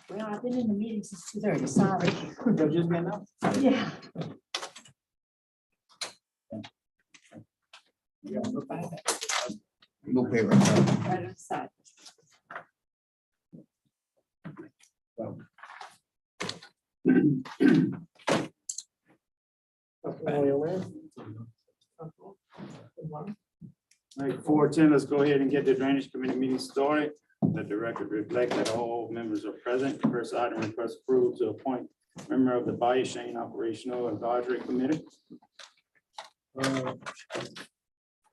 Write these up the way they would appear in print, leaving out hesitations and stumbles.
Well, I've been in the meeting since 2:30, sorry. They've just been up. Yeah. Yeah, look back. No pay right now. Right on the side. All right, 4:10, let's go ahead and get the drainage committee meeting started. Let the record reflect that all members are present. First item, request approval to appoint member of the Parish Operational Advisory Committee. I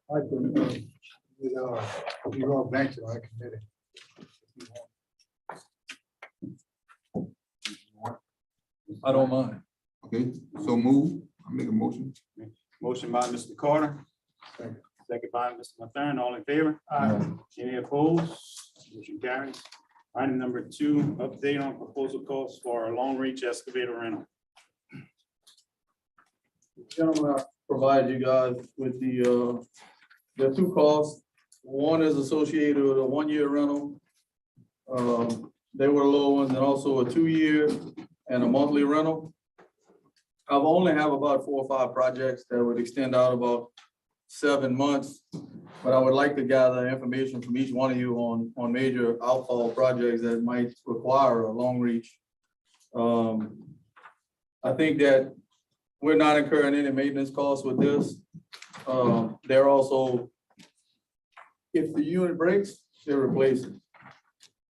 can, you all mentioned, I committed. I don't mind. Okay, so move. I make a motion. Motion by Mr. Carter. Second by Mr. Mathern, all in favor? Any opposed? Motion carries. Item number 2, update on proposal costs for a long reach excavator rental. Gentlemen, I provided you guys with the two costs. One is associated with a 1-year rental. They were low ones, and also a 2-year and a monthly rental. I've only have about 4 or 5 projects that would extend out about 7 months. But I would like to gather information from each one of you on major outfall projects that might require a long reach. I think that we're not incurring any maintenance costs with this. They're also, if the unit breaks, they're replacing.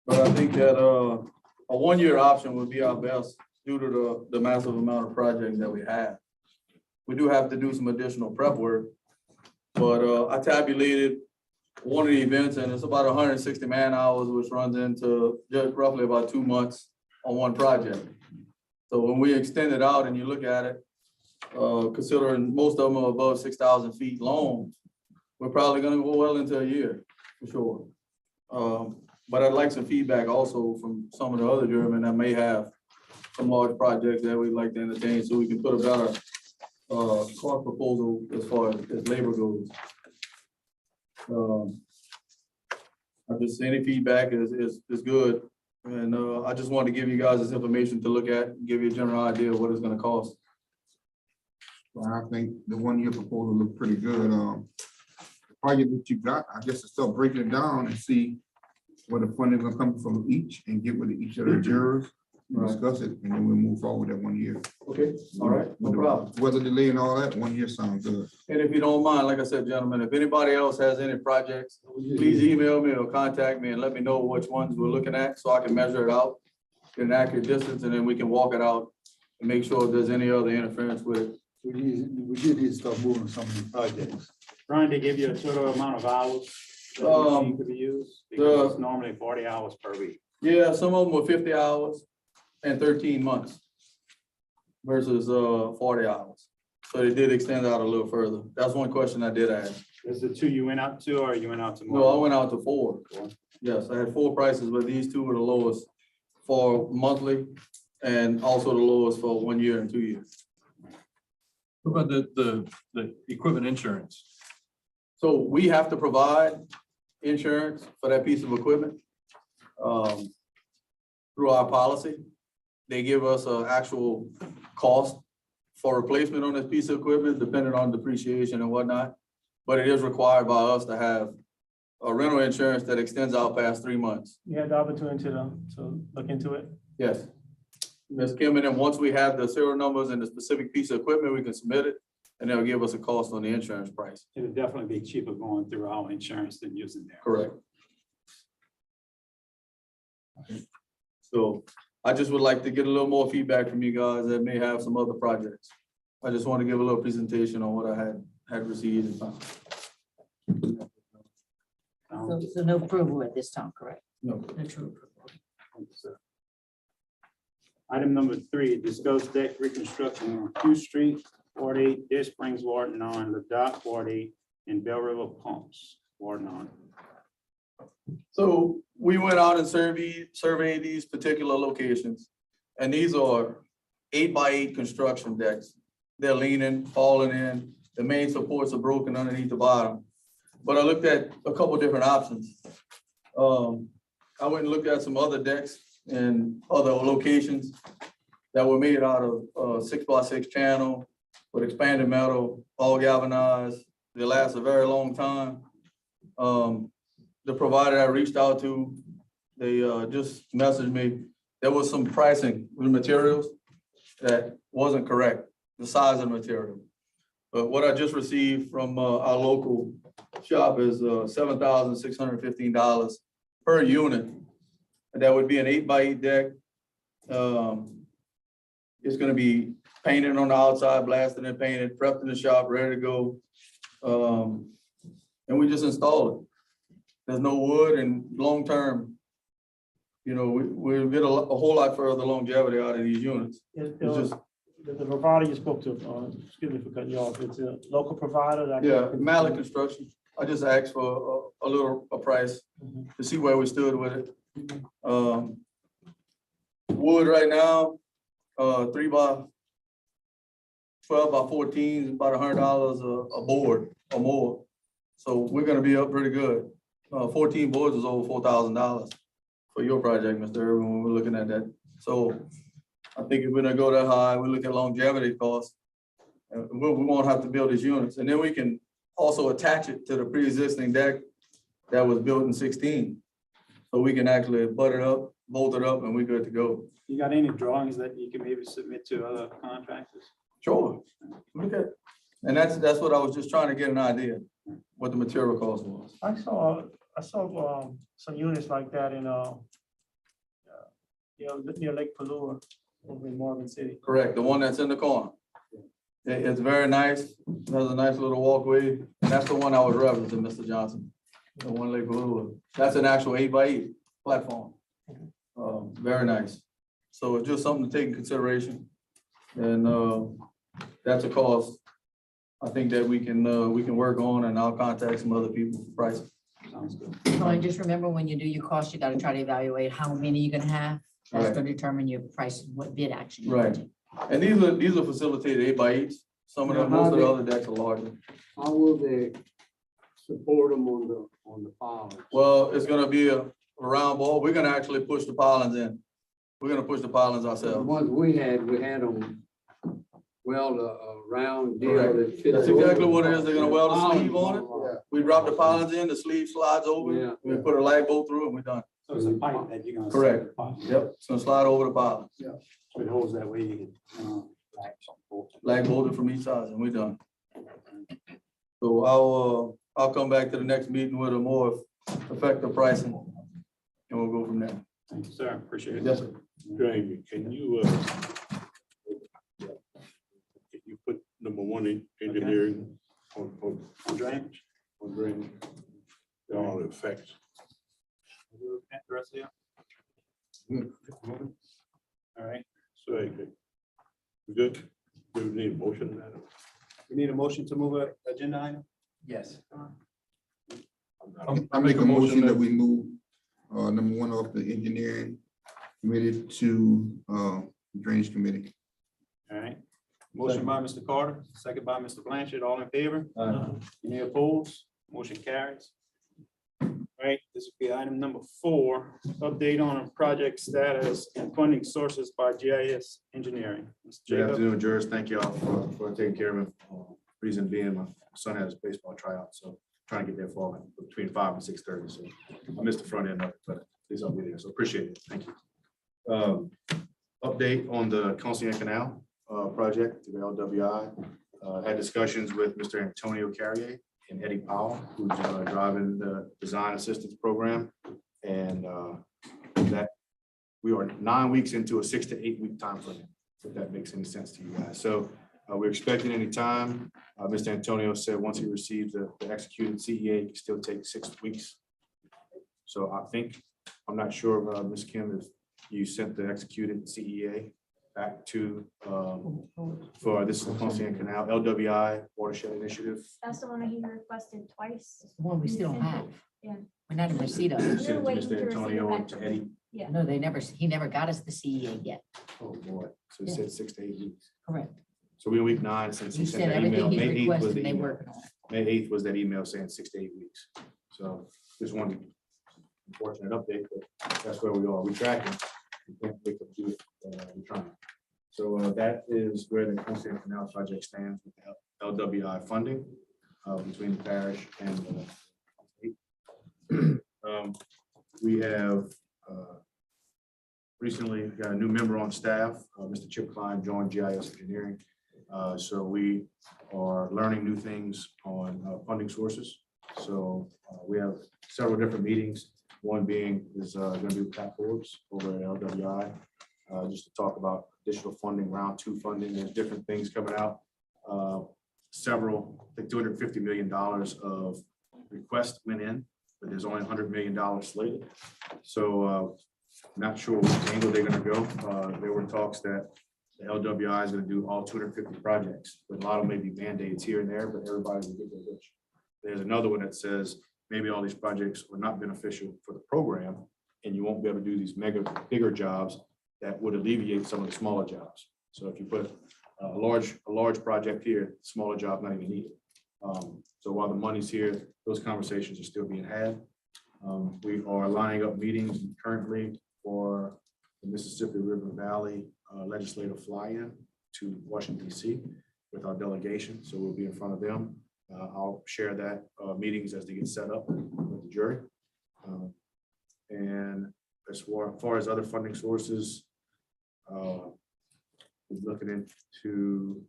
But I think that a 1-year option would be our best due to the massive amount of projects that we have. We do have to do some additional prep work, but I tabulated one of the events, and it's about 160 man hours, which runs into just roughly about 2 months on one project. So when we extend it out and you look at it, considering most of them are above 6,000 feet long, we're probably gonna go well into a year, for sure. But I'd like some feedback also from some of the other German that may have some large projects that we'd like to entertain, so we can put a better cost proposal as far as labor goes. I just, any feedback is good. And I just wanted to give you guys this information to look at, give you a general idea of what it's gonna cost. Well, I think the 1-year proposal looked pretty good. The project that you got, I guess to start breaking it down and see where the funding gonna come from each and get with each of the jurors, and discuss it, and then we'll move forward that 1 year. Okay, all right, no problem. Weather delay and all that, 1 year sounds good. And if you don't mind, like I said, gentlemen, if anybody else has any projects, please email me or contact me and let me know which ones we're looking at, so I can measure it out in an accurate distance, and then we can walk it out and make sure if there's any other interference with it. We did need to start moving some of these projects. Trying to give you a total amount of hours that the machine could be used, because it's normally 40 hours per week. Yeah, some of them were 50 hours and 13 months versus 40 hours. So they did extend out a little further. That's one question I did ask. Is the 2 you went out to, or you went out to more? No, I went out to 4. Yes, I had 4 prices, but these 2 were the lowest for monthly and also the lowest for 1 year and 2 years. What about the equipment insurance? So we have to provide insurance for that piece of equipment through our policy. They give us an actual cost for replacement on this piece of equipment, depending on depreciation and whatnot. But it is required by us to have a rental insurance that extends out past 3 months. You had the opportunity to look into it. Yes. Ms. Kim, and then once we have the serial numbers and the specific piece of equipment, we can submit it, and they'll give us a cost on the insurance price. It would definitely be cheaper going through our insurance than using theirs. Correct. So I just would like to get a little more feedback from you guys that may have some other projects. I just want to give a little presentation on what I had received and found. So no approval at this time, correct? No. No true approval. Item number 3, discuss deck reconstruction on Q Street, Ward 8, Deer Springs, Ward 9, Ladot, Ward 8, and Bell River Pumps, Ward 9. So we went out and surveyed these particular locations, and these are 8x8 construction decks. They're leaning, falling in. The main supports are broken underneath the bottom. But I looked at a couple different options. I went and looked at some other decks in other locations that were made out of 6x6 channel with expanded metal, all galvanized. They last a very long time. The provider I reached out to, they just messaged me. There was some pricing with materials that wasn't correct, the size of the material. But what I just received from our local shop is $7,615 per unit. And that would be an 8x8 deck. It's gonna be painted on the outside, blasted and painted, prepped in the shop, ready to go. And we just install it. There's no wood, and long-term, we'll get a whole lot further longevity out of these units. It's just, The provider you spoke to, excuse me for cutting you off, it's a local provider that. yeah, Malik Construction. I just asked for a price to see where we stood with it. Wood right now, 3x12 by 14 is about $100 a board or more. So we're gonna be up pretty good. 14 boards is over $4,000 for your project, Mr. Irvin, when we're looking at that. So I think if we're gonna go that high, we look at longevity costs. We won't have to build these units, and then we can also attach it to the pre-existing deck that was built in 16. So we can actually butt it up, bolt it up, and we're good to go. You got any drawings that you can maybe submit to other contractors? Sure. Look at, and that's what I was just trying to get an idea, what the material cost was. I saw some units like that in, near Lake Palua over in Morgan City. Correct, the one that's in the corner. It's very nice, has a nice little walkway, and that's the one I was referencing, Mr. Johnson. The one Lake Blue, that's an actual 8x8 platform. Very nice. So it's just something to take in consideration. And that's a cost I think that we can work on, and I'll contact some other people for pricing. Sounds good. So I just remember when you do your cost, you gotta try to evaluate how many you're gonna have. That's Right. gonna determine your price, what bid action. you're Right. gonna take. And these are facilitated 8x8s. Some of them, most of the other decks are larger. How will they support them on the pilings? Well, it's gonna be a round ball. We're gonna actually push the pilings in. We're gonna push the pilings The ourselves. ones we had them weld a round deal Correct. that fits. That's exactly over. what it is. They're gonna weld a sleeve on it. Yeah. We drop the pilings in, the sleeve slides over, Yeah. we put a lag bolt through, and we're done. So it's a pipe that you're gonna. Correct. Yep, it's gonna slide over the pilings. So it holds that way you can, latch on both. Lag bolted from each side, and we're done. So I'll come back to the next meeting with a more effective pricing, and we'll go from there. Thank you, sir. Appreciate it. Yes, sir. Jamie, can you put number one in engineering on Drainage. drainage? All the effects. All right. So, we good? We need a motion on that. We need a motion to move a agenda item? Yes. I make a motion that we move, number one off the engineering committee to, drainage committee. All right. Motion by Mr. Carter, second by Mr. Blanchard. All in favor? Any opposed? Motion carries. All right, this will be item number 4, update on a project status and funding sources by GIS Engineering. Mr. Good Jacob. afternoon, jurors. Thank you all for taking care of me. Reason being, my son has a baseball tryout, so trying to get there for him between 5 and 6:30. So I missed the front end of it, but at least I'll be there. So appreciate it. Thank you. Update on the Constant Canal project, the LWI. Had discussions with Mr. Antonio Carrier and Eddie Powell, who's driving the design assistance program. And that we are 9 weeks into a 6 to 8 week time frame, if that makes any sense to you guys. So we're expecting any time. Mr. Antonio said once he receives the executed CEA, it can still take 6 weeks. So I think, I'm not sure, Ms. Kim, if you sent the executed CEA back to, for this is the Constant Canal, LWI Watershed Initiative. That's the one that he requested twice. One we still have. Yeah. We're not in receipt of You it. sent it to waiting to Mr. receive it Antonio back and to from Eddie. Yeah. No, he never got us the CEA yet. Oh, boy. So he said 6 to 8 weeks. Correct. So we're in week 9 since he He sent said that email. everything he May 8th was requested, the they email. working on it. May 8th was that email saying 6 to 8 weeks. So just wanted to unfortunate update, but that's where we are. We're tracking. We can't wait to do it. We're trying. So that is where the Constant Canal project stands with the LWI funding between the parish and the state. We have recently got a new member on staff, Mr. Chip Klein joined GIS Engineering. So we are learning new things on funding sources. So we have several different meetings. One being is going to be with Pat Forbes over at LWI, just to talk about additional funding, round 2 funding. There's different things coming out. Several, I think $250 million of requests went in, but there's only $100 million slated. So not sure which angle they're going to go. There were talks that the LWI is going to do all 250 projects, but a lot of them may be band-aids here and there, but everybody will get their wish. There's another one that says maybe all these projects are not beneficial for the program, and you won't be able to do these bigger jobs that would alleviate some of the smaller jobs. So if you put a large project here, smaller job not even needed. So while the money's here, those conversations are still being had. We are lining up meetings currently for the Mississippi River Valley legislative fly-in to Washington, D.C. with our delegation. So we'll be in front of them. I'll share that meetings as they get set up with the jury. And as far as other funding sources, we're looking into,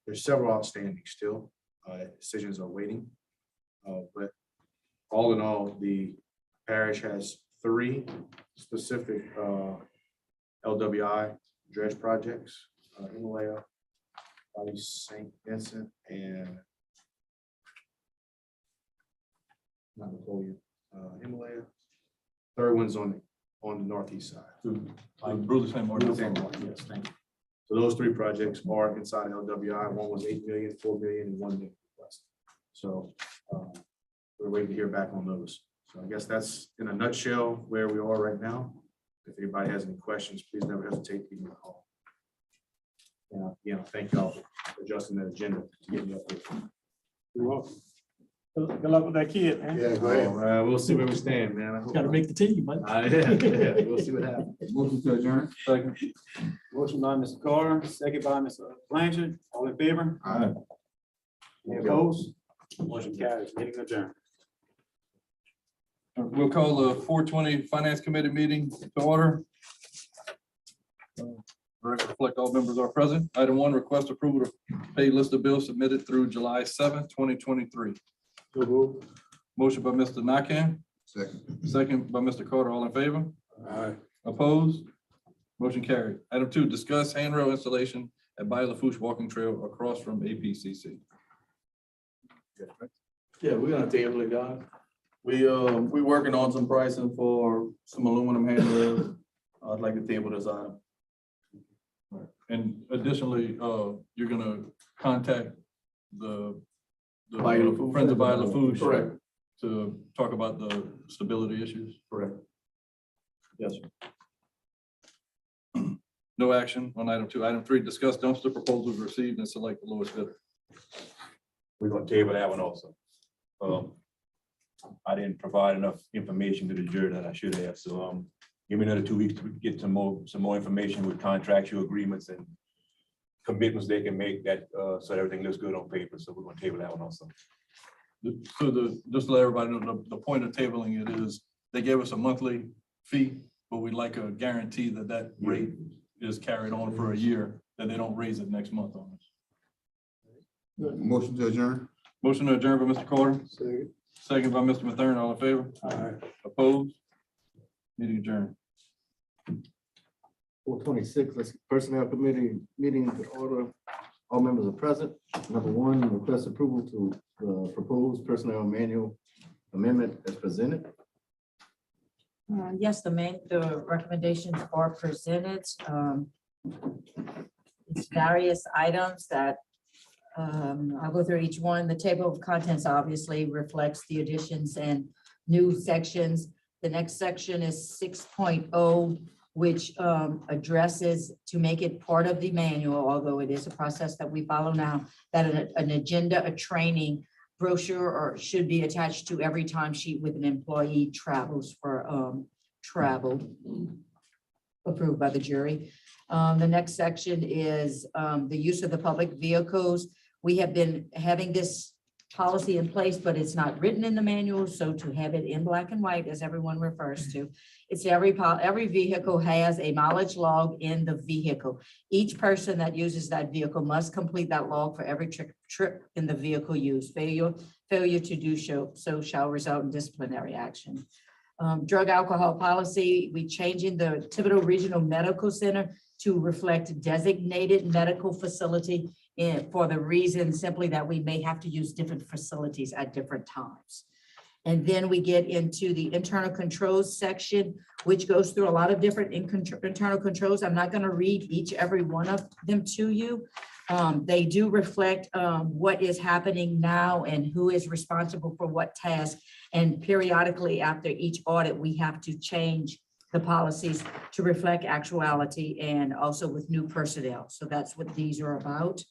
there's several outstanding still. Decisions are waiting. But all in all, the parish has 3 specific LWI dredge projects, Himalaya, Valley St. Vincent, and not Napoleon, Himalaya. Third one's on the northeast side. Brother St. Martin. Yes, thank you. So those 3 projects are inside LWI. One was 8 million, 4 million, and 1 million request. So we're waiting to hear back on those. So I guess that's in a nutshell where we are right now. If anybody has any questions, please never hesitate to give me a call. And again, thank y'all for adjusting that agenda to get me up here. You're welcome. Good luck with that kid, man. Yeah, go ahead. We'll see where we stand, man. I hope- Got to make the team, man. Yeah, we'll see what happens. Motion to adjourn. Second. Motion by Mr. Carter, second by Mr. Blanchard. All in favor? Aye. Any opposed? Motion carries. Meeting adjourned. We'll call the 420 Finance Committee meeting to order. Record reflect all members are present. Item 1, request approval to pay list of bills submitted through July 7th, 2023. Motion by Mr. Nakam, Second. second by Mr. Carter. All in favor? Aye. Opposed? Motion carried. Item 2, discuss handrail installation at Bayou Lafourche Walking Trail across from APCC. Yeah, we're gonna table it, guys. We working on some pricing for some aluminum handrails. I'd like to table this item. And additionally, you're gonna contact the Bayou Lafourche. Friends of Bayou Lafourche. Correct. To talk about the stability issues. Correct. Yes, sir. No action on item 2. Item 3, discuss dumpster proposals received and select the lowest bidder. We're gonna table that one also. I didn't provide enough information to the jury that I should have, so give me another 2 weeks to get some more information with contractual agreements and commitments they can make that so everything looks good on paper. So we're gonna table that one also. So just to let everybody know, the point of tabling it is they gave us a monthly fee, but we'd like a guarantee that that rate is carried on for a year, that they don't raise it next month on us. Motion to adjourn. Motion to adjourn by Mr. Carter, Second. second by Mr. Mathern. All in favor? Opposed? Meeting adjourned. 426, let's personnel committee meeting to order. All members are present. Number 1, request approval to propose personnel manual amendment as presented. Yes, the recommendations are presented. It's various items that I'll go through each one. The table of contents obviously reflects the additions and new sections. The next section is 6.0, which addresses to make it part of the manual, although it is a process that we follow now, that an agenda, a training brochure or should be attached to every timesheet with an employee travels for travel approved by the jury. The next section is the use of the public vehicles. We have been having this policy in place, but it's not written in the manual. So to have it in black and white, as everyone refers to, it's every vehicle has a mileage log in the vehicle. Each person that uses that vehicle must complete that log for every trip in the vehicle use. Failure to do so shall result in disciplinary action. Drug alcohol policy, we changing the Thibodeau Regional Medical Center to reflect designated medical facility for the reason simply that we may have to use different facilities at different times. And then we get into the internal controls section, which goes through a lot of different internal controls. I'm not going to read every one of them to you. They do reflect what is happening now and who is responsible for what task. And periodically after each audit, we have to change the policies to reflect actuality and also with new personnel. So that's what these are about.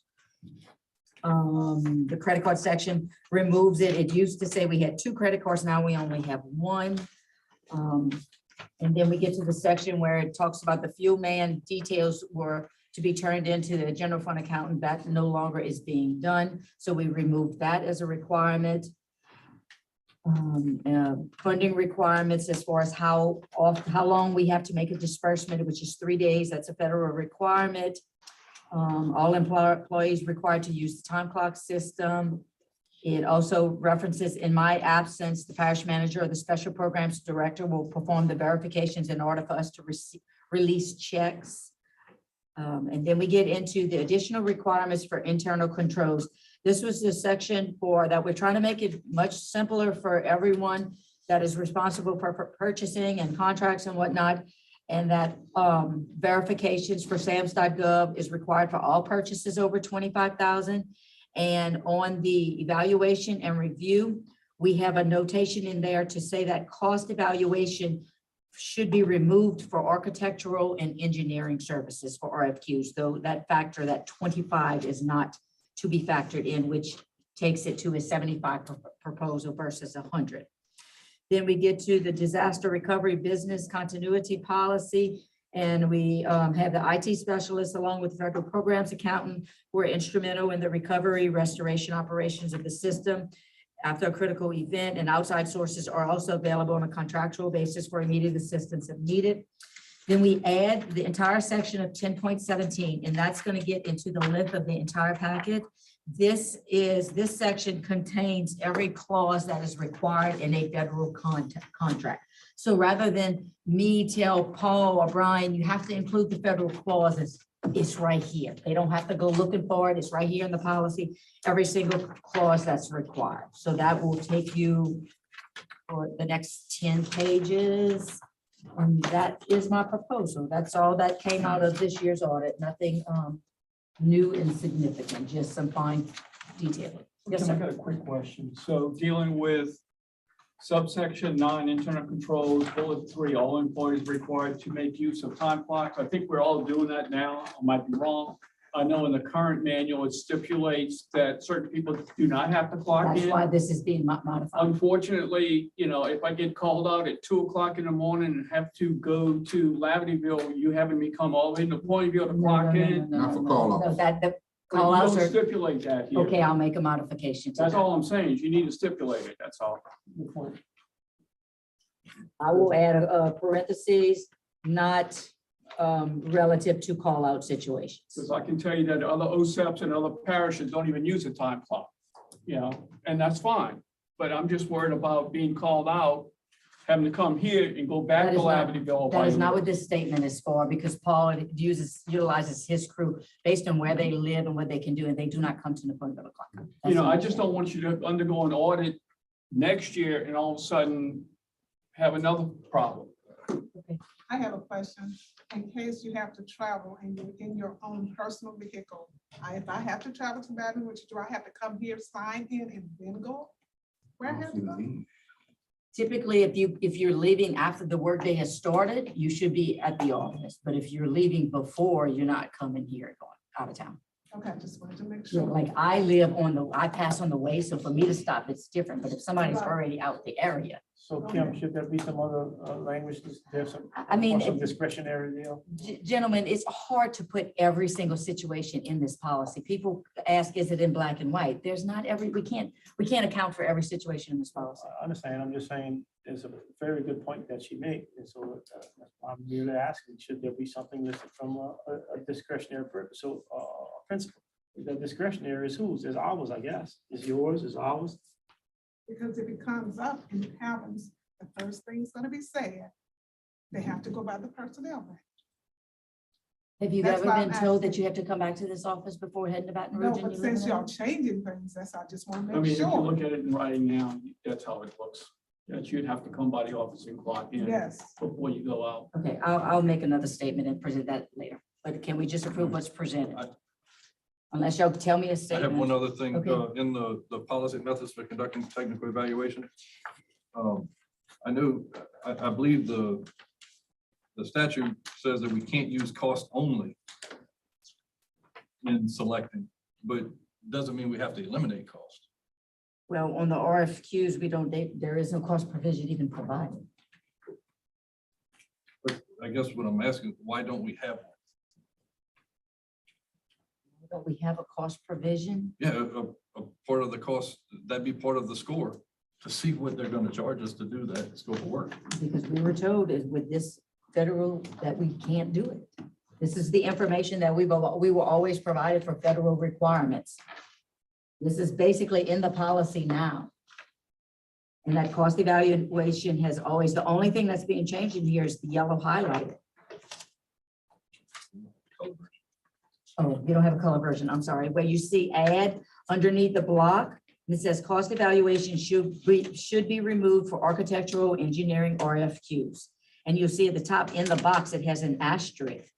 The credit card section removes it. It used to say we had 2 credit cards. Now we only have 1. And then we get to the section where it talks about the fuel man details were to be turned into the general fund accountant. That no longer is being done. So we removed that as a requirement. Funding requirements as far as how long we have to make a disbursement, which is 3 days. That's a federal requirement. All employees required to use the time clock system. It also references in my absence, the parish manager or the special programs director will perform the verifications in order for us to release checks. And then we get into the additional requirements for internal controls. This was the section that we're trying to make it much simpler for everyone that is responsible for purchasing and contracts and whatnot. And that verifications for SAMS.gov is required for all purchases over 25,000. And on the evaluation and review, we have a notation in there to say that cost evaluation should be removed for architectural and engineering services for RFQs, though that factor, that 25 is not to be factored in, which takes it to a 75 proposal versus 100. Then we get to the disaster recovery business continuity policy. And we have the IT specialist along with the federal programs accountant who are instrumental in the recovery, restoration operations of the system after a critical event, and outside sources are also available on a contractual basis for immediate assistance if needed. Then we add the entire section of 10.17, and that's going to get into the length of the entire packet. This section contains every clause that is required in a federal contract. So rather than me tell Paul or Brian, you have to include the federal clauses, it's right here. They don't have to go looking for it. It's right here in the policy, every single clause that's required. So that will take you for the next 10 pages. And that is my proposal. That's all that came out of this year's audit. Nothing new and significant, just some fine detailing. Yes, I sir. got a quick question. So dealing with subsection 9, internal controls, bullet 3, all employees required to make use of time clocks. I think we're all doing that now. I might be wrong. I know in the current manual, it stipulates that certain people do not have to clock That's in. why this is being modified. Unfortunately, if I get called out at 2 o'clock in the morning and have to go to Lavertyville, you having me come all the way to Pointville to clock in. Not for call No, outs. the You call outs don't are, stipulate that here. okay, I'll make a modification to That's that. all I'm saying, is you need to stipulate it, that's all. Good point. I will add a parentheses, not relative to call out situations. Because I can tell you that other OSEPs and other parishes don't even use a time clock, and that's fine. But I'm just worried about being called out, having to come here and go back That to is not- Lavertyville. That is not what this statement is for, because Paul utilizes his crew based on where they live and what they can do, and they do not come to the point of the clock. I just don't want you to undergo an audit next year and all of a sudden have another problem. I have a question. In case you have to travel and you're in your own personal vehicle, if I have to travel to Baton Rouge, do I have to come here, sign in, and then go? Where I have to go? Typically, if you're leaving after the workday has started, you should be at the office. But if you're leaving before, you're not coming here, going out of town. Okay, just wanted to make Yeah, sure. like I pass on the way, so for me to stop, it's different, but if somebody's Right. already out the area. So Kim, should there be some other language, there's some, I mean, or some discretionary deal? Gentlemen, it's hard to put every single situation in this policy. People ask, is it in black and white? There's not we can't account for every situation in this policy. I understand, I'm just saying, it's a very good point that she made, and so I'm merely asking, should there be something listed from a discretionary purpose, so principle? The discretionary is whose, is ours, I guess, is yours, is ours. Because if it comes up and it happens, the first thing's gonna be said, they have to go by the personnel manual. Have you That's ever why been I'm told that asking. you have to come back to this office before heading to Baton No, Rouge? and but you live in since y'all it? changing things, that's, I just wanna I mean, make if you sure. look at it in writing now, that's how it looks. That you'd have to come by the office and clock in Yes, before you go out. Okay, I'll make another statement and present that later, but can we just approve what's presented? Unless y'all tell me a I have statement. one other thing, Okay. in the policy methods for conducting technical evaluation. I know, I believe the statute says that we can't use cost only in selecting, but doesn't mean we have to eliminate cost. Well, on the RFQs, there is no cost provision even provided. But I guess what I'm asking, why don't we have one? Don't we have a cost provision? Yeah, a part of the cost, that'd be part of the score to see what they're gonna charge us to do that scope of work. Because we were told is with this federal that we can't do it. This is the information that we were always provided for federal requirements. This is basically in the policy now. And that cost evaluation has always, the only thing that's being changed in here is the yellow highlighted. Oh, you don't have a color version, I'm sorry. Where you see add underneath the block, it says cost evaluation should be removed for architectural engineering RFQs. And you'll see at the top in the box, it has an asterisk.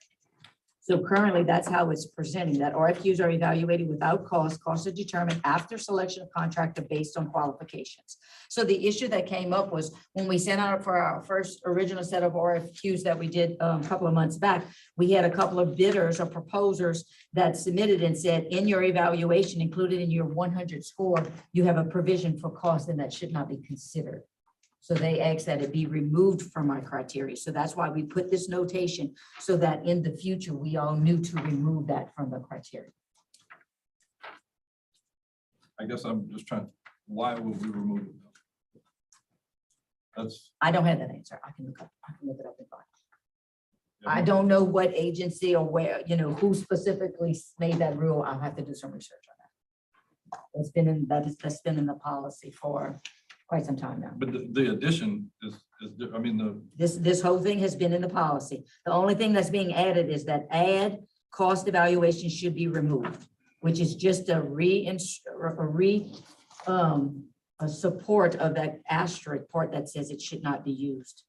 So currently, that's how it's presenting, that RFQs are evaluated without cost. Costs are determined after selection of contractor based on qualifications. So the issue that came up was when we sent out for our first original set of RFQs that we did a couple of months back, we had a couple of bidders or proposers that submitted and said, in your evaluation, included in your 100 score, you have a provision for cost, and that should not be considered. So they asked that it be removed from our criteria. So that's why we put this notation so that in the future, we all knew to remove that from the criteria. I guess I'm just trying, why would we remove it? That's, I don't have that answer. I can look it up and find. I don't know what agency or where, who specifically made that rule. I'll have to do some research on that. It's been in, that's been in the policy for quite some time now. but the addition is, I mean, This whole thing has been in the policy. The only thing that's being added is that cost evaluation should be removed, which is just a support of that asterisk part that says it should not be used.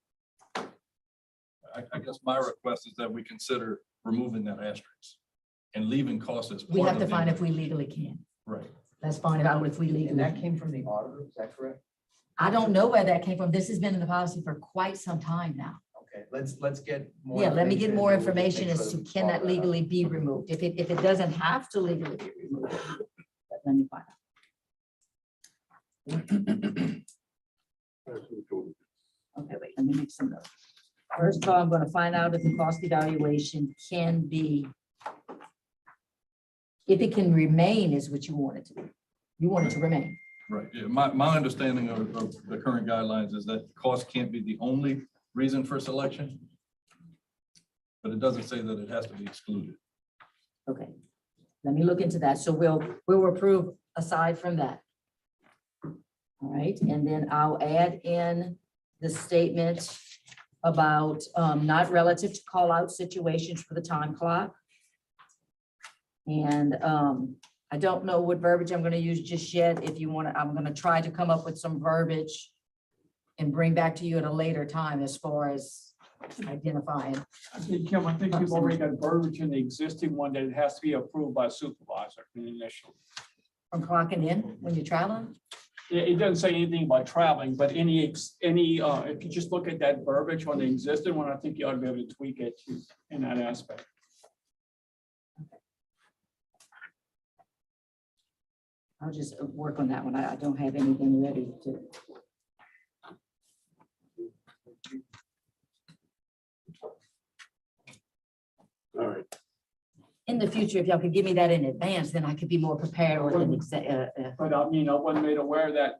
I guess my request is that we consider removing that asterisk and leaving costs as. We part have to of find the- if we legally can. Right. Let's find out if we And legally. that came from the auditor, is that correct? I don't know where that came from. This has been in the policy for quite some time now. Okay, let's get more. Yeah, let me get more and we'll just make information as sure to that we can follow that up. legally be removed. If it doesn't have to legally be removed, but let me find out. Okay, wait, let me make some notes. First of all, I'm gonna find out if the cost evaluation can be, if it can remain is what you want it to be. You want it to remain. Right, yeah, my understanding of the current guidelines is that cost can't be the only reason for selection. But it doesn't say that it has to be excluded. Okay, let me look into that. So we'll approve aside from that. All right, and then I'll add in the statement about not relative to call out situations for the time clock. And I don't know what verbiage I'm gonna use just yet. If you want to, I'm gonna try to come up with some verbiage and bring back to you at a later time as far as identifying. I think, Kim, I think you've already got verbiage in the existing one that it has to be approved by supervisor initially. From clocking in when you're traveling. It doesn't say anything about traveling, but if you just look at that verbiage on the existing one, I think you ought to be able to tweak it in that aspect. I'll just work on that one. I don't have anything ready to. All right. In the future, if y'all could give me that in advance, then I could be more prepared with an But I mean, I wasn't made aware that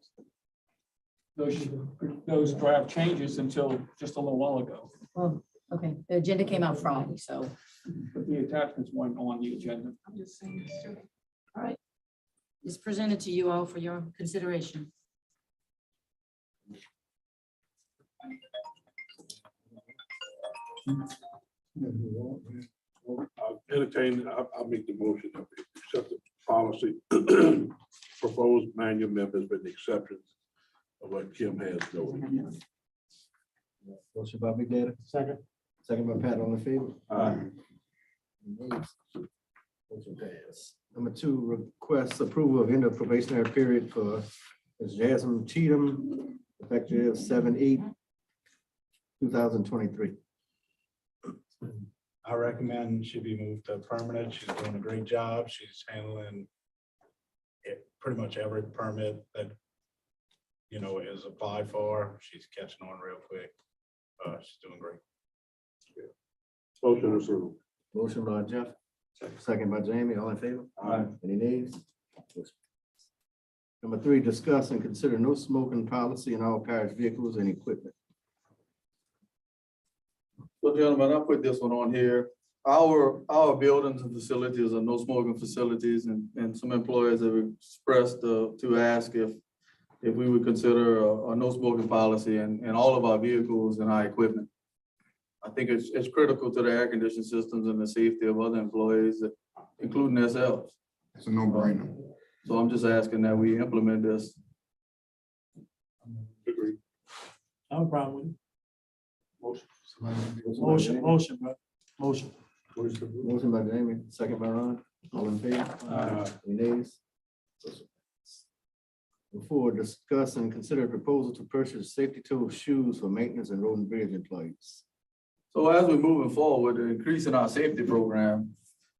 those draft changes until just a little while ago. well, okay, the agenda came out Friday, so, But the attachments weren't on the agenda. I'm just saying. Sure. all right. It's presented to you all for your consideration. I'll entertain, I'll make the motion to accept the policy proposed manual members with the exceptions of what Kim has noted. Motion by Big Daddy, Second. second by Pat, all in favor? Aye. Motion passed. Number 2, request approval of end of probationary period for Ms. Jasmine Cheatham, effective 7/8/2023. I recommend she be moved to permanent. She's doing a great job. She's handling pretty much every permit that, you know, is applied for. She's catching on real quick. She's doing great. Motion approved. Motion by Jeff, second by Jamie, all in favor? Any nays? Number 3, discuss and consider no smoking policy in all parish vehicles and equipment. So gentlemen, I put this one on here. Our buildings and facilities are no smoking facilities, and some employers have expressed to ask if we would consider a no smoking policy in all of our vehicles and our equipment. I think it's critical to the air conditioning systems and the safety of other employees, including ourselves. It's a no-brainer. So I'm just asking that we implement this. Agree. No problem with it. Motion. Motion, bro. Motion. Motion by Jamie, second by Ron, all in favor? Any nays? Number 4, discuss and consider proposal to purchase safety toe shoes for maintenance and road and bridge employees. So as we're moving forward, increasing our safety program,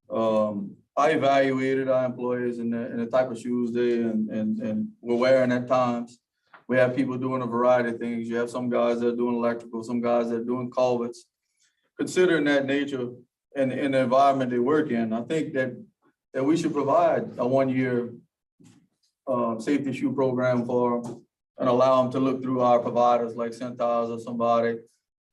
I evaluated our employees and the type of shoes they and we're wearing at times. We have people doing a variety of things. You have some guys that are doing electrical, some guys that are doing culverts. Considering that nature and the environment they work in, I think that we should provide a 1-year safety shoe program for them and allow them to look through our providers like Centos or somebody,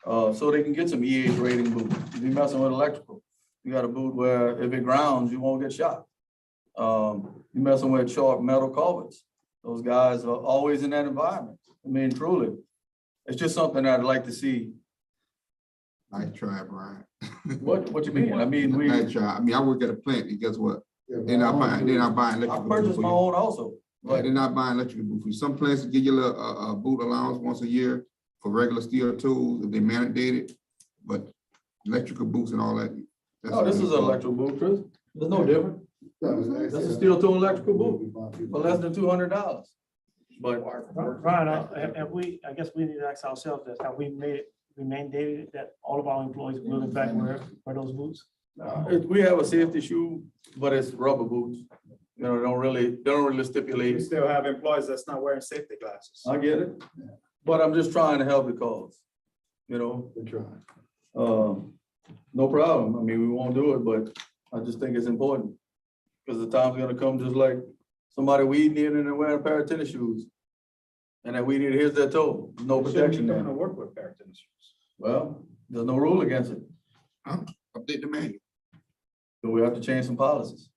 so they can get some EH rating boots. If you're messing with electrical, you got a boot where if it grounds, you won't get shot. You're messing with sharp metal culverts. Those guys are always in that environment. I mean, truly, it's just something I'd like to see. Nice try, Brian. What you mean? I mean, Nice try. I mean, I work at a plant, and guess what? They're not buying I electrical. purchased boots my for you. own also. But they're not buying electrical boots. For you. Some places give you a boot allowance once a year for regular steel tools, if they mandate it, but electrical boots and all that. No, this is an electrical boot, Chris. There's no difference. That's a steel toe electrical boot for less than $200. But Ryan, have we, I guess we need to ask ourselves this, have we mandated it that all of our employees will in fact wear those boots? we have a safety shoe, but it's rubber boots. You know, they don't really We stipulate. still have employees that's not wearing safety glasses. I get it, but I'm just trying to help the cause, you know? No problem. I mean, we won't do it, but I just think it's important. Because the time's gonna come just like somebody weeding in and they're wearing a pair of tennis shoes. And that weed hits their toe, no protection there. Gonna work with pair of tennis shoes. Well, there's no rule against it. Update the manual. So we have to change some policies.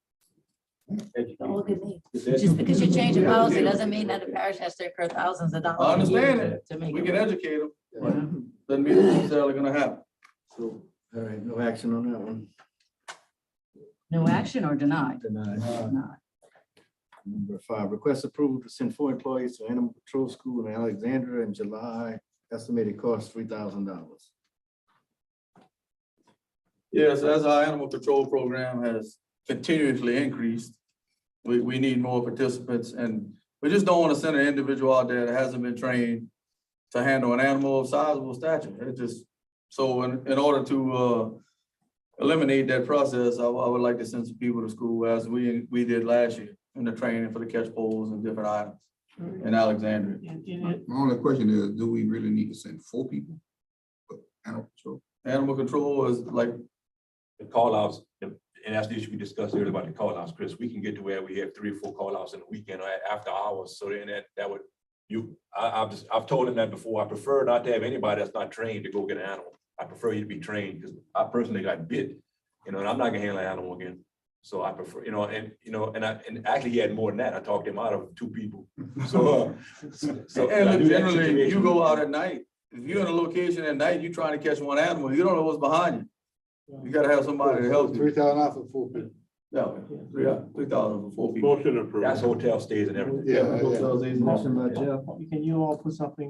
Don't look at me. Just because you change a policy doesn't mean that the parish has to incur thousands of dollars. I understand a year it. to make We it can work. educate them, but doesn't mean it's necessarily gonna happen. So, all right, no action on that one. No action or denied? Denied. Denied. Number 5, request approval to send 4 employees to Animal Control School in Alexandria in July. Estimated cost $3,000. Yes, as our animal control program has continuously increased, we need more participants, and we just don't want to send an individual out there that hasn't been trained to handle an animal of sizable stature. It just, so in order to eliminate that process, I would like to send some people to school as we did last year. and the training for the catch poles and different items in Alexandria. My only question is, do we really need to send 4 people? Animal control. Animal control is like, The call outs, and that's the issue we discussed earlier about the call outs, Chris. We can get to where we have 3 or 4 call outs in a weekend or after hours. So then that would, I've told him that before. I prefer not to have anybody that's not trained to go get an animal. I prefer you to be trained because I personally got bit, and I'm not gonna handle an animal again. So I prefer, and actually he had more than that. I talked him out of 2 people. So, and generally, you go out at night. If you're in a location at night, you're trying to catch one animal, you don't know what's behind you. You gotta have somebody to help you. $3,000 for 4 people. Yeah, 3,000 for 4 people. Motion approved. That's hotel stays and everything. Yeah, Motion by Jeff, Can you all put something,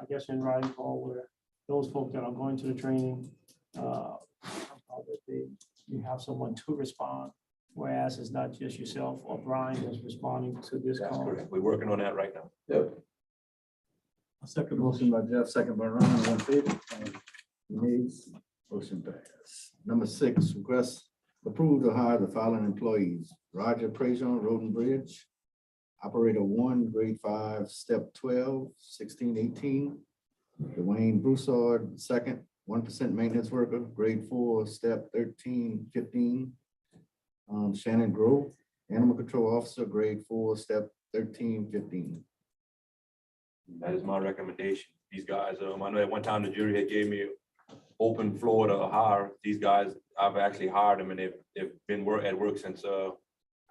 I guess, in writing, Paul, where those folks that are going to the training, that you have someone to respond, whereas it's not just yourself or Brian that's responding to this That's call. correct. We're working on that right now. Yep. second motion by Jeff, second by Ron, all in favor? Nays, motion passed. Number 6, request approved to hire the following employees: Roger Prejean, Road and Bridge, Operator 1, grade 5, step 12, 1618. Dwayne Broussard, second, 1% maintenance worker, grade 4, step 1315. Shannon Grove, Animal Control Officer, grade 4, step 1315. That is my recommendation. These guys, I know at one time the jury had gave me open floor to hire. These guys, I've actually hired them and they've been at work since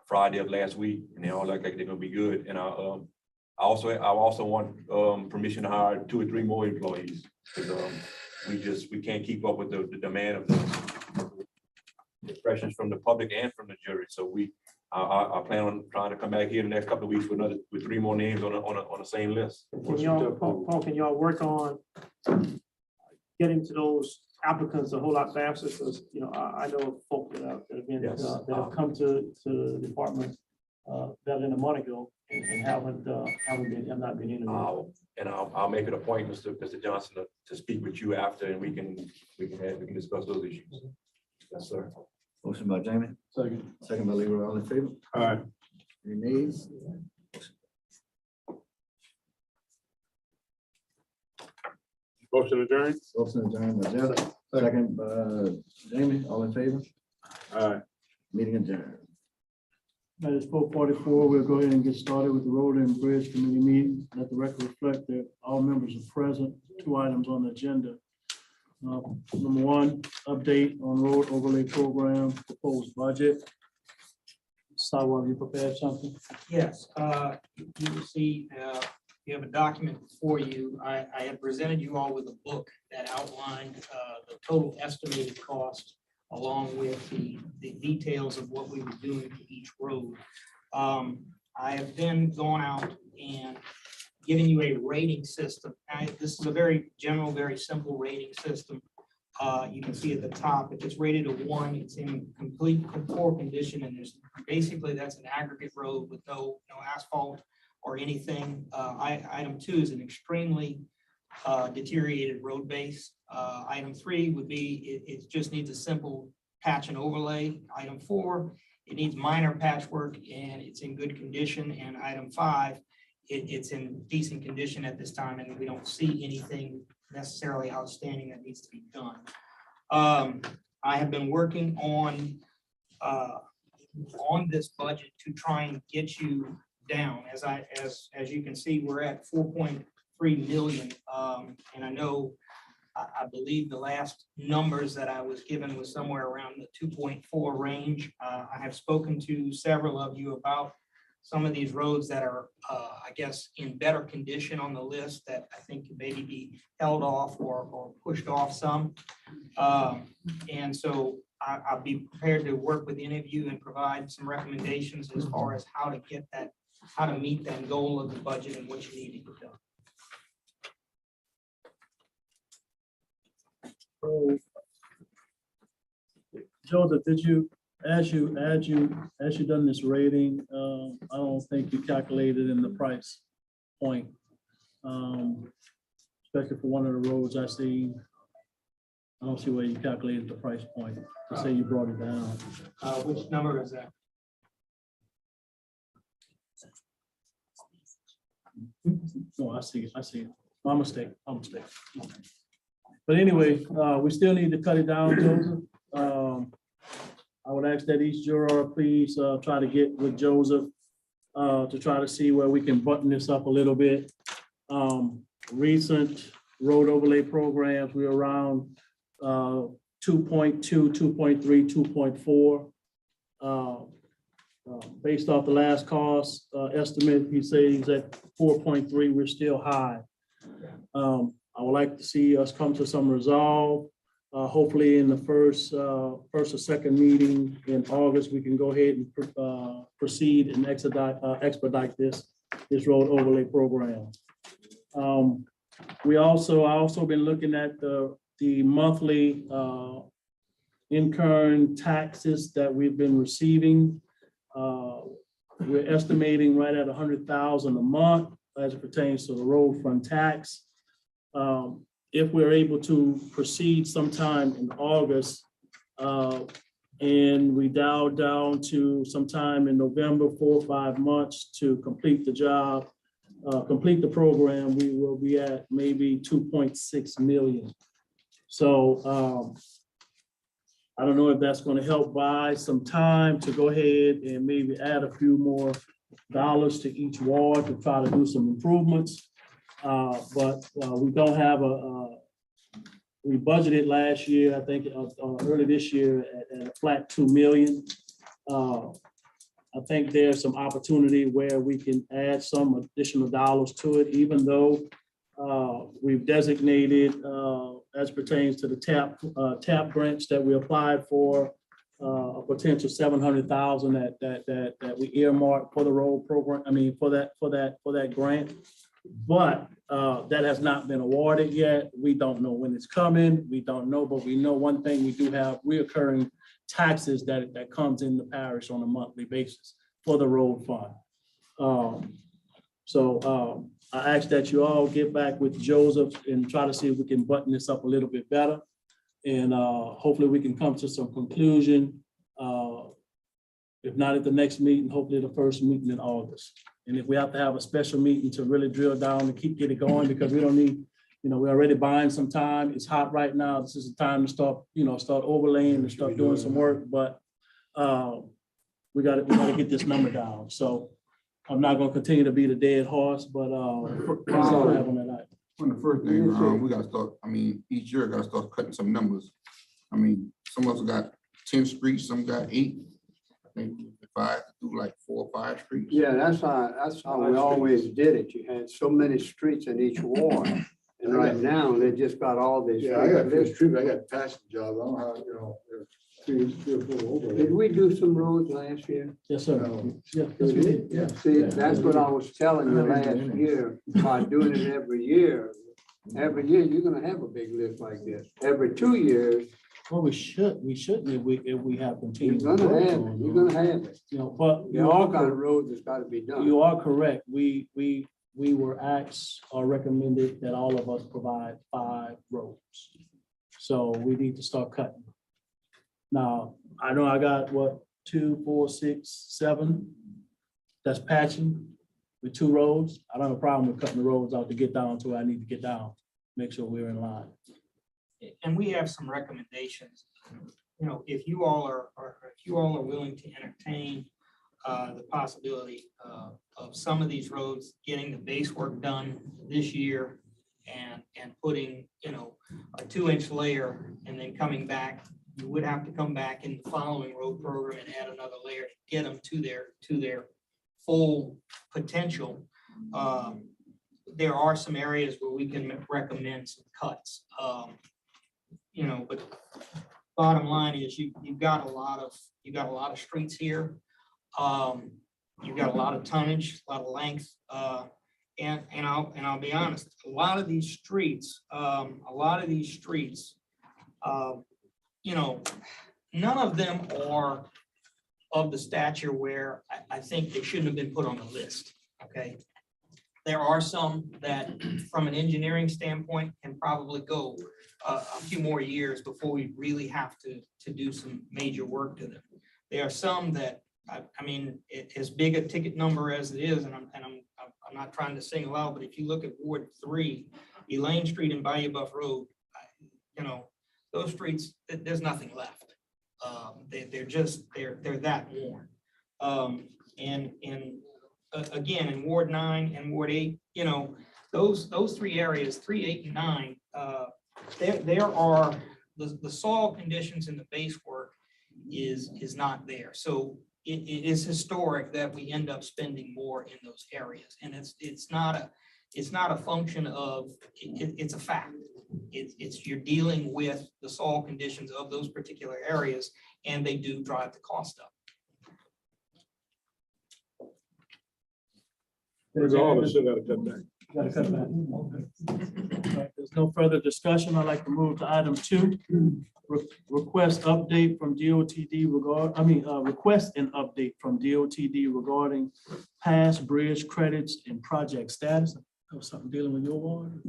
Friday of last week, and they all look like they're gonna be good. And I also want permission to hire 2 or 3 more employees, because we can't keep up with the demand of the pressures from the public and from the jury. So I plan on trying to come back here the next couple of weeks with 3 more names on the same list. Can y'all, Paul, can y'all work on getting to those applicants a whole lot faster? Because, I know folk that have been, Yes. that have come to the department better than a month ago and have not been interviewed. I'll make it a point, Mr. Johnson, to speak with you after, and we can discuss those issues. Yes, sir. Motion by Jamie. Second by Leroy, all in favor? All right. Any nays? Motion adjourned. Motion adjourned by Jeff, second by Jamie, all in favor? All right. Meeting adjourned. That is 4:44. We'll go ahead and get started with the Road and Bridge Committee meeting. Let the record reflect that all members are present. 2 items on the agenda. Number 1, update on road overlay program proposed budget. Sawa, have you prepared something? Yes, you will see, you have a document before you. I had presented you all with a book that outlined the total estimated cost along with the details of what we were doing for each road. I have then gone out and given you a rating system. This is a very general, very simple rating system. You can see at the top, if it's rated a 1, it's in complete poor condition, and basically that's an aggregate road with no asphalt or anything. Item 2 is an extremely deteriorated road base. Item 3 would be, it just needs a simple patch and overlay. Item 4, it needs minor patchwork and it's in good condition. And item 5, it's in decent condition at this time, and we don't see anything necessarily outstanding that needs to be done. I have been working on this budget to try and get you down. As you can see, we're at 4.3 million. And I believe the last numbers that I was given was somewhere around the 2.4 range. I have spoken to several of you about some of these roads that are, I guess, in better condition on the list that I think could maybe be held off or pushed off some. And so I'll be prepared to work with any of you and provide some recommendations as far as how to get that, how to meet that goal of the budget and what you need to get done. So, Joseph, did you, as you done this rating, I don't think you calculated in the price point. Especially for one of the roads I see, I don't see where you calculated the price point to say you brought it down. Which number is that? No, I see it. My mistake. But anyway, we still need to cut it down, Joseph. I would ask that each juror please try to get with Joseph to try to see where we can button this up a little bit. Recent road overlay programs, we're around 2.2, 2.3, 2.4. Based off the last cost estimate, he says he's at 4.3, we're still high. I would like to see us come to some resolve. Hopefully in the first or second meeting in August, we can go ahead and proceed and expedite this road overlay program. I also been looking at the monthly incurring taxes that we've been receiving. We're estimating right at 100,000 a month as it pertains to the road fund tax. If we're able to proceed sometime in August, and we dial down to sometime in November, 4 or 5 months to complete the job, complete the program, we will be at maybe 2.6 million. So I don't know if that's going to help buy some time to go ahead and maybe add a few more dollars to each ward to try to do some improvements. But we don't have we budgeted last year, I think early this year at a flat 2 million. I think there's some opportunity where we can add some additional dollars to it, even though we've designated as pertains to the TAP grants that we applied for a potential 700,000 that we earmarked for the road program. I mean, for that grant, but that has not been awarded yet. We don't know when it's coming. We don't know, but we know one thing: we do have reoccurring taxes that comes in the parish on a monthly basis for the road fund. I ask that you all get back with Joseph and try to see if we can button this up a little bit better. And hopefully we can come to some conclusion. If not at the next meeting, hopefully the first meeting in August. And if we have to have a special meeting to really drill down and get it going, because we don't need, we're already buying some time. It's hot right now. This is the time to start overlaying and start doing some work, but we got to get this number down. So I'm not going to continue to be the dead horse, but that's all I have on that night. One of the first things, we gotta start, each year gotta start cutting some numbers. Some of us got 10 streets, some got 8. I think if I had to do like 4 or 5 streets. Yeah, that's how we always did it. You had so many streets in each ward. And right now, they just got all these. Yeah, I got a few streets, I got passing jobs, I don't know how, there's 3 or 4 over. Did we do some roads last year? Yes, sir. Yeah. Yes, we did. Yeah. See, that's what I was telling you last year, by doing it every year, you're gonna have a big list like this. Every 2 years. Well, we shouldn't if we have continued. You're gonna have it, you're gonna have it. But There are all kind of roads that's gotta be done. you are correct. We were asked or recommended that all of us provide 5 roads. So we need to start cutting. Now, I know I got 2, 4, 6, 7. That's patching with 2 roads. I don't have a problem with cutting the roads out to get down to where I need to get down. Make sure we're in line. And we have some recommendations. If you all are willing to entertain the possibility of some of these roads getting the base work done this year and putting, a 2-inch layer and then coming back, you would have to come back in the following road program and add another layer to get them to their full potential. There are some areas where we can recommend some cuts. But bottom line is you've got a lot of streets here. You've got a lot of tonnage, a lot of length, and I'll be honest. A lot of these streets, none of them are of the stature where I think they shouldn't have been put on the list. Okay, there are some that, from an engineering standpoint, can probably go a few more years before we really have to do some major work to them. There are some that, as big a ticket number as it is, and I'm I'm not trying to sing aloud, but if you look at Ward 3, Elaine Street and Bayou Buff Road, you know, those streets, there's nothing left. They're that worn. Again, in Ward 9 and Ward 8, you know, those three areas, 3, 8, and 9, there are the soil conditions in the base work is not there. So it is historic that we end up spending more in those areas, and it's not a function of it's a fact. It's you're dealing with the soil conditions of those particular areas, and they do drive the cost up. Regardless, still gotta cut back. Gotta cut back. All right, there's no further discussion. I'd like to move to item 2. Request update from DOTD request an update from DOTD regarding past bridge credits and project status. That was something dealing with your ward?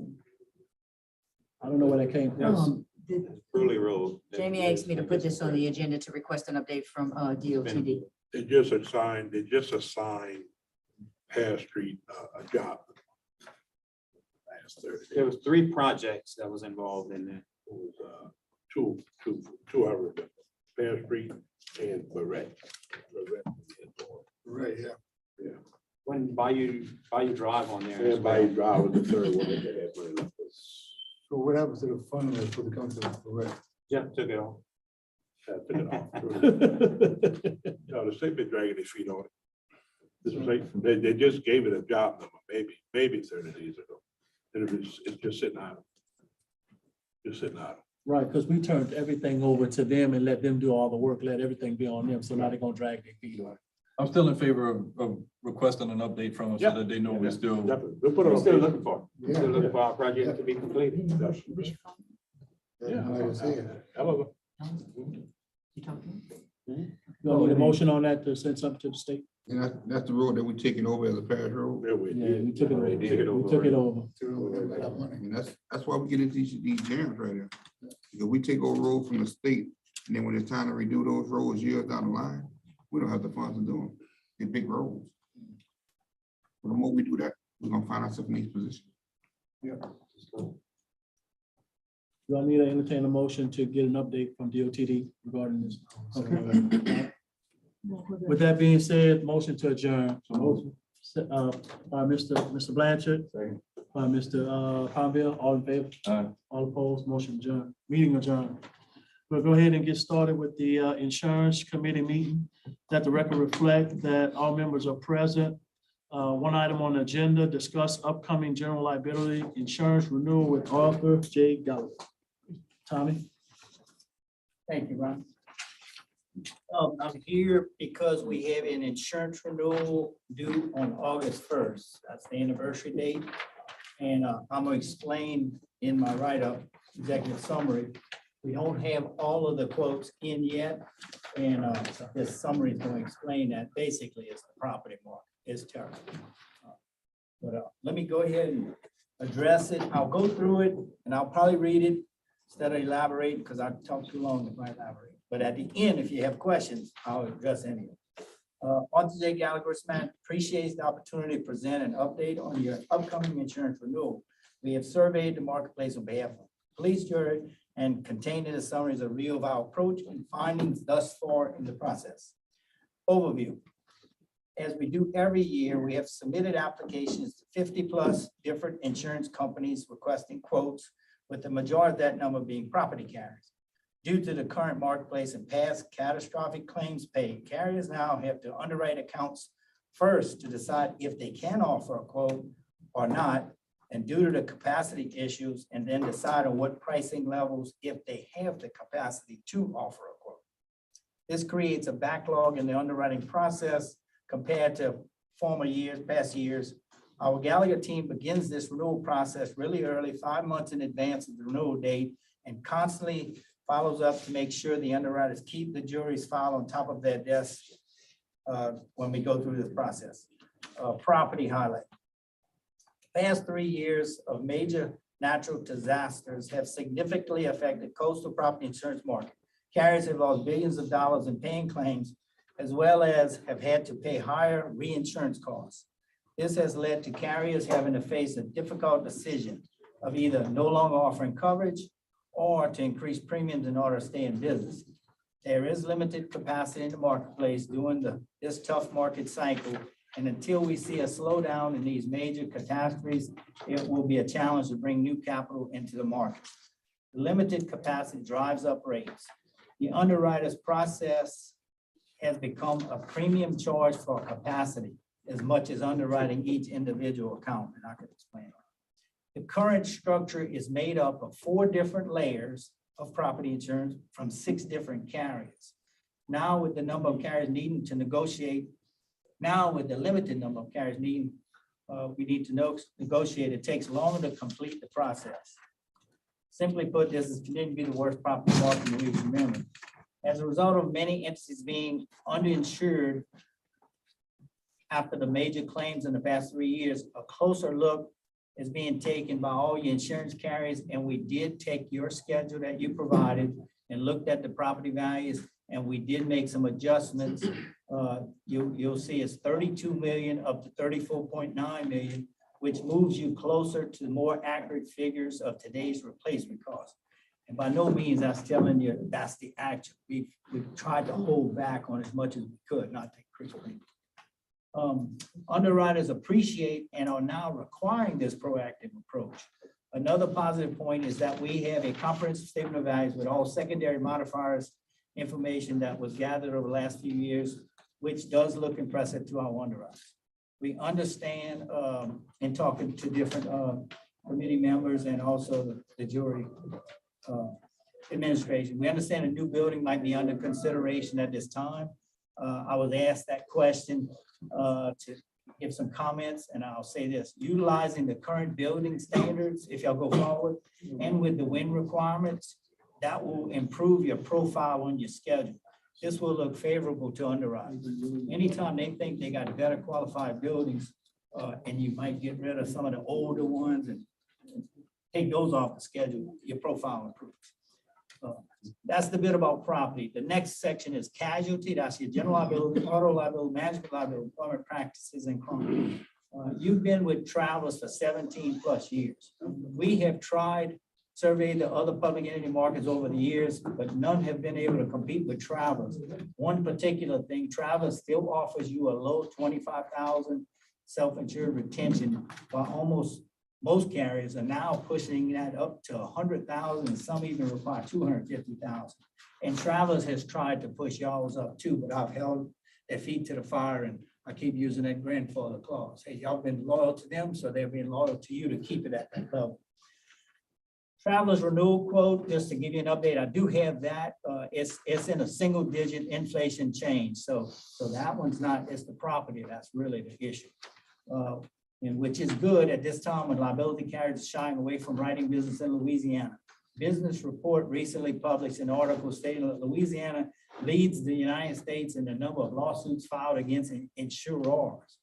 I don't know where that came from. Early road. Jamie asked me to put this on the agenda to request an update from DOTD. They just assigned Parish Street a job. Last Thursday. There was 3 projects that was involved in that. It was two I remember, Parish Street and Barrett. Right, yeah. Yeah. When Bayou Drive on there. as Everybody well. drive was the third one that they had money left. So what happens to the funding that's for the company, correct? Yeah, took it all. Took it off. No, the state been dragging their feet on it. This was like, they just gave it a job number, maybe 30 days ago. And it's just sitting out. Just sitting out. Right, because we turned everything over to them and let them do all the work, let everything be on them. So now they're gonna drag their feet on. I'm still in favor of requesting an update from them so that they know we're still. Definitely. We'll put it We're on. still looking for, it. Still looking for our project to be completed. Yeah. Like I said, Hello. You talking? You need a motion on that to send something to the state? And that's the road that we're taking over as a parish road. There we Yeah, we took it over. They did it over We took it over. And that's why we get into these jams right here. Because we take over roads from the state, and then when it's time to redo those roads years down the line, we don't have the funds to do them. They're big roads. The more we do that, we're gonna find ourselves in these positions. Do I need to entertain a motion to get an update from DOTD regarding this? Okay. With that being said, motion to adjourn. By Mr. Blanchard. By Mr. Palmville, all in favor? All opposed, motion adjourned, meeting adjourned. We'll go ahead and get started with the insurance committee meeting. Let the record reflect that all members are present. One item on the agenda, discuss upcoming general liability insurance renewal with Arthur J. Gallagher. Tommy? Thank you, Ron. I'm here because we have an insurance renewal due on August 1st. That's the anniversary date. And I'm gonna explain in my write-up, executive summary, we don't have all of the quotes in yet. And this summary is gonna explain that basically it's the property market is terrible. But let me go ahead and address it. I'll go through it and I'll probably read it instead of elaborate because I talk too long if I elaborate. But at the end, if you have questions, I'll address any of them. Arthur J. Gallagher Smith appreciates the opportunity to present an update on your upcoming insurance renewal. We have surveyed the marketplace on behalf of police jury and contained in the summaries a review of our approach and findings thus far in the process. Overview. As we do every year, we have submitted applications to 50+ different insurance companies requesting quotes, with the majority of that number being property carriers. Due to the current marketplace and past catastrophic claims paid, carriers now have to underwrite accounts first to decide if they can offer a quote or not, and due to the capacity issues, and then decide on what pricing levels if they have the capacity to offer a quote. This creates a backlog in the underwriting process compared to former years, past years. Our Gallagher team begins this renewal process really early, 5 months in advance of the renewal date, and constantly follows up to make sure the underwriters keep the jury's file on top of their desk when we go through this process. Property highlight. Past 3 years of major natural disasters have significantly affected coastal property insurance market. Carriers have lost billions of dollars in paying claims, as well as have had to pay higher reinsurance costs. This has led to carriers having to face a difficult decision of either no longer offering coverage or to increase premiums in order to stay in business. There is limited capacity in the marketplace during this tough market cycle. And until we see a slowdown in these major catastrophes, it will be a challenge to bring new capital into the market. Limited capacity drives up rates. The underwriter's process has become a premium charge for capacity as much as underwriting each individual account, and I can explain. The current structure is made up of 4 different layers of property insurance from 6 different carriers. Now with the number of carriers needing to negotiate, now with the limited number of carriers needing, we need to negotiate, it takes longer to complete the process. Simply put, this is continuing to be the worst property market in recent memory. As a result of many entities being underinsured after the major claims in the past 3 years, a closer look is being taken by all your insurance carriers, and we did take your schedule that you provided and looked at the property values, and we did make some adjustments. You'll see it's 32 million up to 34.9 million, which moves you closer to the more accurate figures of today's replacement cost. And by no means that's telling you that's the actual. We've tried to hold back on as much as we could, not to increase premium. Underwriters appreciate and are now requiring this proactive approach. Another positive point is that we have a comprehensive statement of values with all secondary modifiers information that was gathered over the last few years, which does look impressive to our underwriters. We understand in talking to different committee members and also the jury administration, we understand a new building might be under consideration at this time. I was asked that question to give some comments, and I'll say this: utilizing the current building standards, if y'all go forward, and with the wind requirements, that will improve your profile on your schedule. This will look favorable to underwriters. Anytime they think they got better qualified buildings, and you might get rid of some of the older ones and take those off the schedule, your profile improves. That's the bit about property. The next section is casualty. That's your general liability, auto liability, management liability, employment practices, and crime. You've been with Travelers for 17 plus years. We have surveyed the other public entity markets over the years, but none have been able to compete with Travelers. One particular thing, Travelers still offers you a low 25,000 self-insured retention, while most carriers are now pushing that up to 100,000, and some even require 250,000. And Travelers has tried to push y'all's up too, but I've held their feet to the fire, and I keep using that grandfather clause. Hey, y'all been loyal to them, so they're being loyal to you to keep it at that level. Travelers renewal quote, just to give you an update, I do have that. It's in a single-digit inflation change, so that one's not. It's the property that's really the issue. And which is good at this time when liability carriers shying away from writing business in Louisiana. Business Report recently published an article stating that Louisiana leads the United States in the number of lawsuits filed against insurers.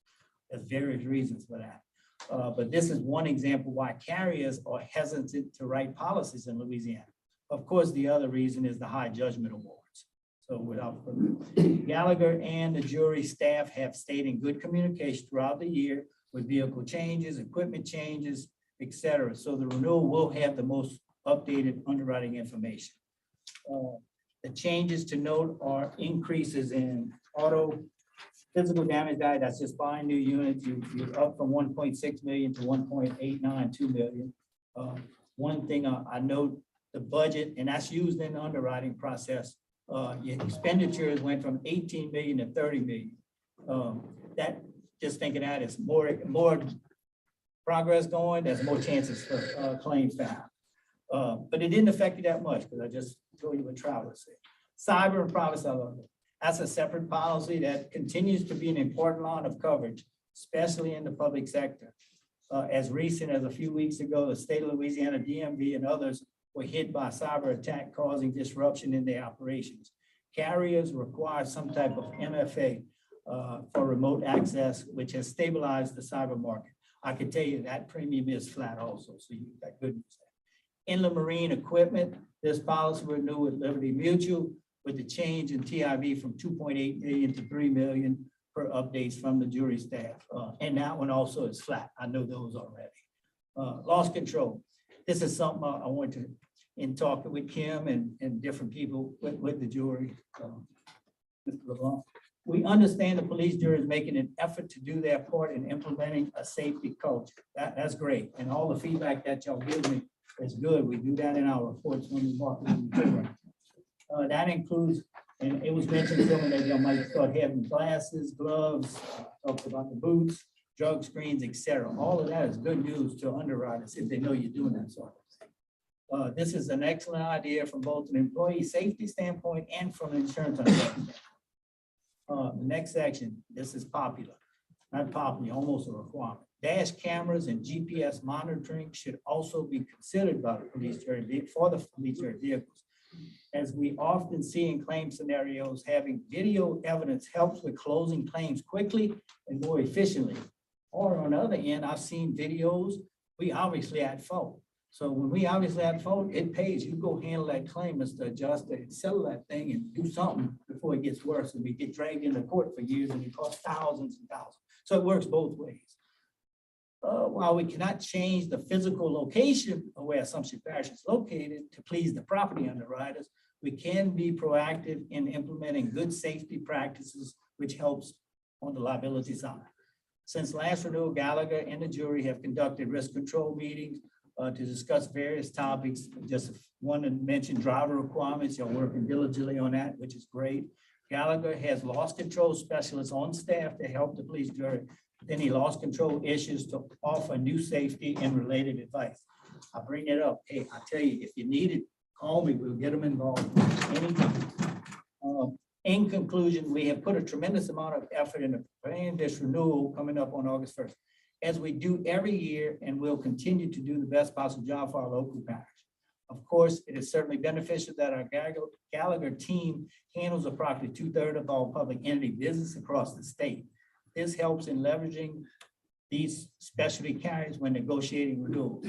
There's various reasons for that. But this is one example why carriers are hesitant to write policies in Louisiana. Of course, the other reason is the high judgment awards. So without further, Gallagher and the jury staff have stayed in good communication throughout the year with vehicle changes, equipment changes, et cetera. So the renewal will have the most updated underwriting information. The changes to note are increases in auto physical damage value. That's just buying new units. You're up from 1.6 million to 1.892 million. One thing I note, the budget, and that's used in the underwriting process. Your expenditures went from 18 million to 30 million. That, just thinking that is more progress going, there's more chances for claims found. But it didn't affect you that much because I just told you what Travelers said. Cyber and privacy, that's a separate policy that continues to be an important line of coverage, especially in the public sector. As recent as a few weeks ago, the state of Louisiana, DMV, and others were hit by a cyber attack causing disruption in their operations. Carriers require some type of MFA for remote access, which has stabilized the cyber market. I can tell you that premium is flat also, so you got good news there. Inland marine equipment, this policy renewed with Liberty Mutual with the change in TIV from 2.8 million to 3 million. per updates from the jury staff. And that one also is flat. I know those already. Loss control. This is something I want to, in talking with Kim and different people with the jury. Mr. LeBlanc. We understand the police jury is making an effort to do their part in implementing a safety culture. That's great. And all the feedback that y'all give me is good. We do that in our reports when we walk through the program. That includes, and it was mentioned something that y'all might start having glasses, gloves, talked about the boots, drug screens, etc. All of that is good news to underwriters if they know you're doing that sort of thing. This is an excellent idea from both an employee safety standpoint and from an insurance underwriting. The next section, this is popular, not popular, almost a requirement. Dash cameras and GPS monitoring should also be considered by the police jury for the police jury vehicles. As we often see in claim scenarios, having video evidence helps with closing claims quickly and more efficiently. Or on the other end, I've seen videos, we obviously at fault. So when we obviously at fault, it pays. You go handle that claim, Mr. Adjuster, and settle that thing and do something before it gets worse and we get dragged into court for years and it costs thousands and thousands. So it works both ways. While we cannot change the physical location of where Assumption Parish is located to please the property underwriters, we can be proactive in implementing good safety practices, which helps on the liability side. Since last renewal, Gallagher and the jury have conducted risk control meetings to discuss various topics. Just want to mention driver requirements. You're working diligently on that, which is great. Gallagher has loss control specialists on staff to help the police jury with any loss control issues to offer new safety and related advice. I bring it up. Hey, I tell you, if you need it, call me. We'll get them involved anytime. In conclusion, we have put a tremendous amount of effort into preparing this renewal coming up on August 1st, as we do every year, and we'll continue to do the best possible job for our local parish. Of course, it is certainly beneficial that our Gallagher team handles approximately 2/3 of all public entity business across the state. This helps in leveraging these specialty carriers when negotiating renewals.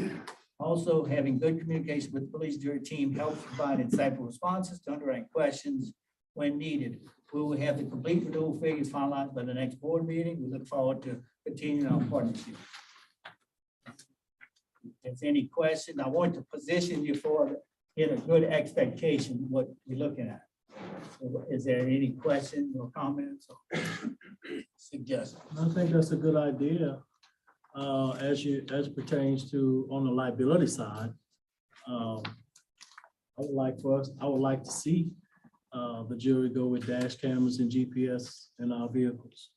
Also, having good communication with the police jury team helps provide insightful responses to underwriting questions when needed. We will have the complete renewal figures finalized by the next board meeting. We look forward to continuing our partnership. If there's any questions, I want to position you for get a good expectation of what we're looking at. So is there any questions or comments or suggestions? I think that's a good idea. As pertains to on the liability side. I would like to see the jury go with dash cameras and GPS in our vehicles.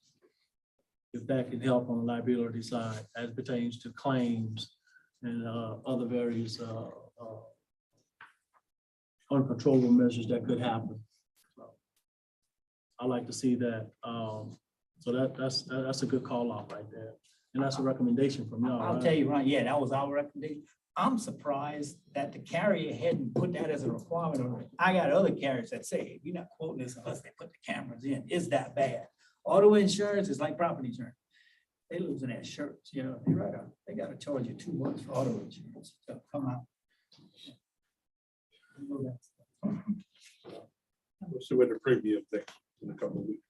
If that can help on the liability side as pertains to claims and other various uncontrollable measures that could happen. So I like to see that. So that's a good call out right there. And that's a recommendation from y'all. I'll tell you, Ron, yeah, that was our recommendation. I'm surprised that the carrier hadn't put that as a requirement on it. I got other carriers that say, we're not quoting this unless they put the cameras in. Is that bad? Auto insurance is like property insurance. They losing their shirts, you know, they gotta charge you too much for auto insurance to come out. We'll see what the premium thing in a couple of weeks.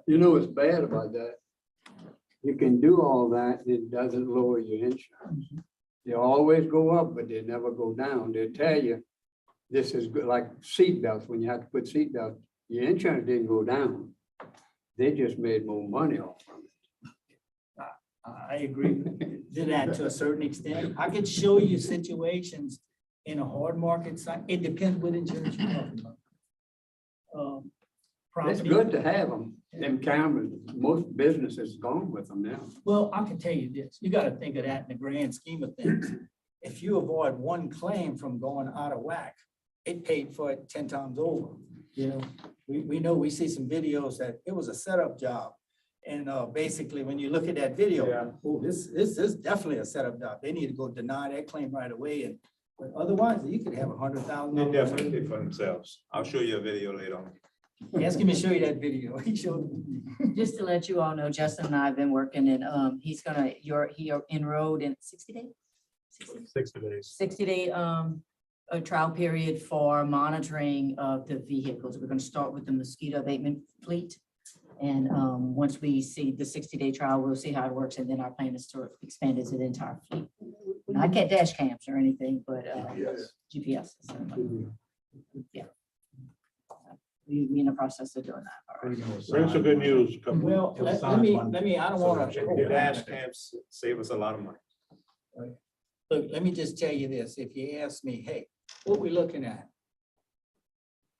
You know what's bad about that? You can do all that and it doesn't lower your insurance. They always go up, but they never go down. They'll tell you, this is good, like seat belts, when you have to put seat belts, your insurance didn't go down. They just made more money off of it. I agree with that to a certain extent. I could show you situations in a hard market side. It depends what insurance you're talking about. It's Property. good to have them cameras. Most businesses gone with them now. Well, I can tell you this, you gotta think of that in the grand scheme of things. If you avoid one claim from going out of whack, it paid for it 10 times over. You know, we know, we see some videos that it was a setup job. And basically, when you look at that video, oh, this is definitely a setup job. They need to go deny that claim right away. But otherwise, you could have $100,000. They definitely did for themselves. I'll show you a video later on. Ask him to show you that video. He showed me. Just to let you all know, Justin and I have been working and he enrolled in 60 days? 60 days. 60-day a trial period for monitoring of the vehicles. We're going to start with the mosquito abatement fleet. And once we see the 60-day trial, we'll see how it works. And then our plan is to expand it to the entire fleet. Not get dash cams or anything, but GPS. Yeah. We in the process of doing that. All right. Bring some good news. Well, let me, I don't want to. Dash camps save us a lot of money. Look, let me just tell you this. If you ask me, hey, what we looking at?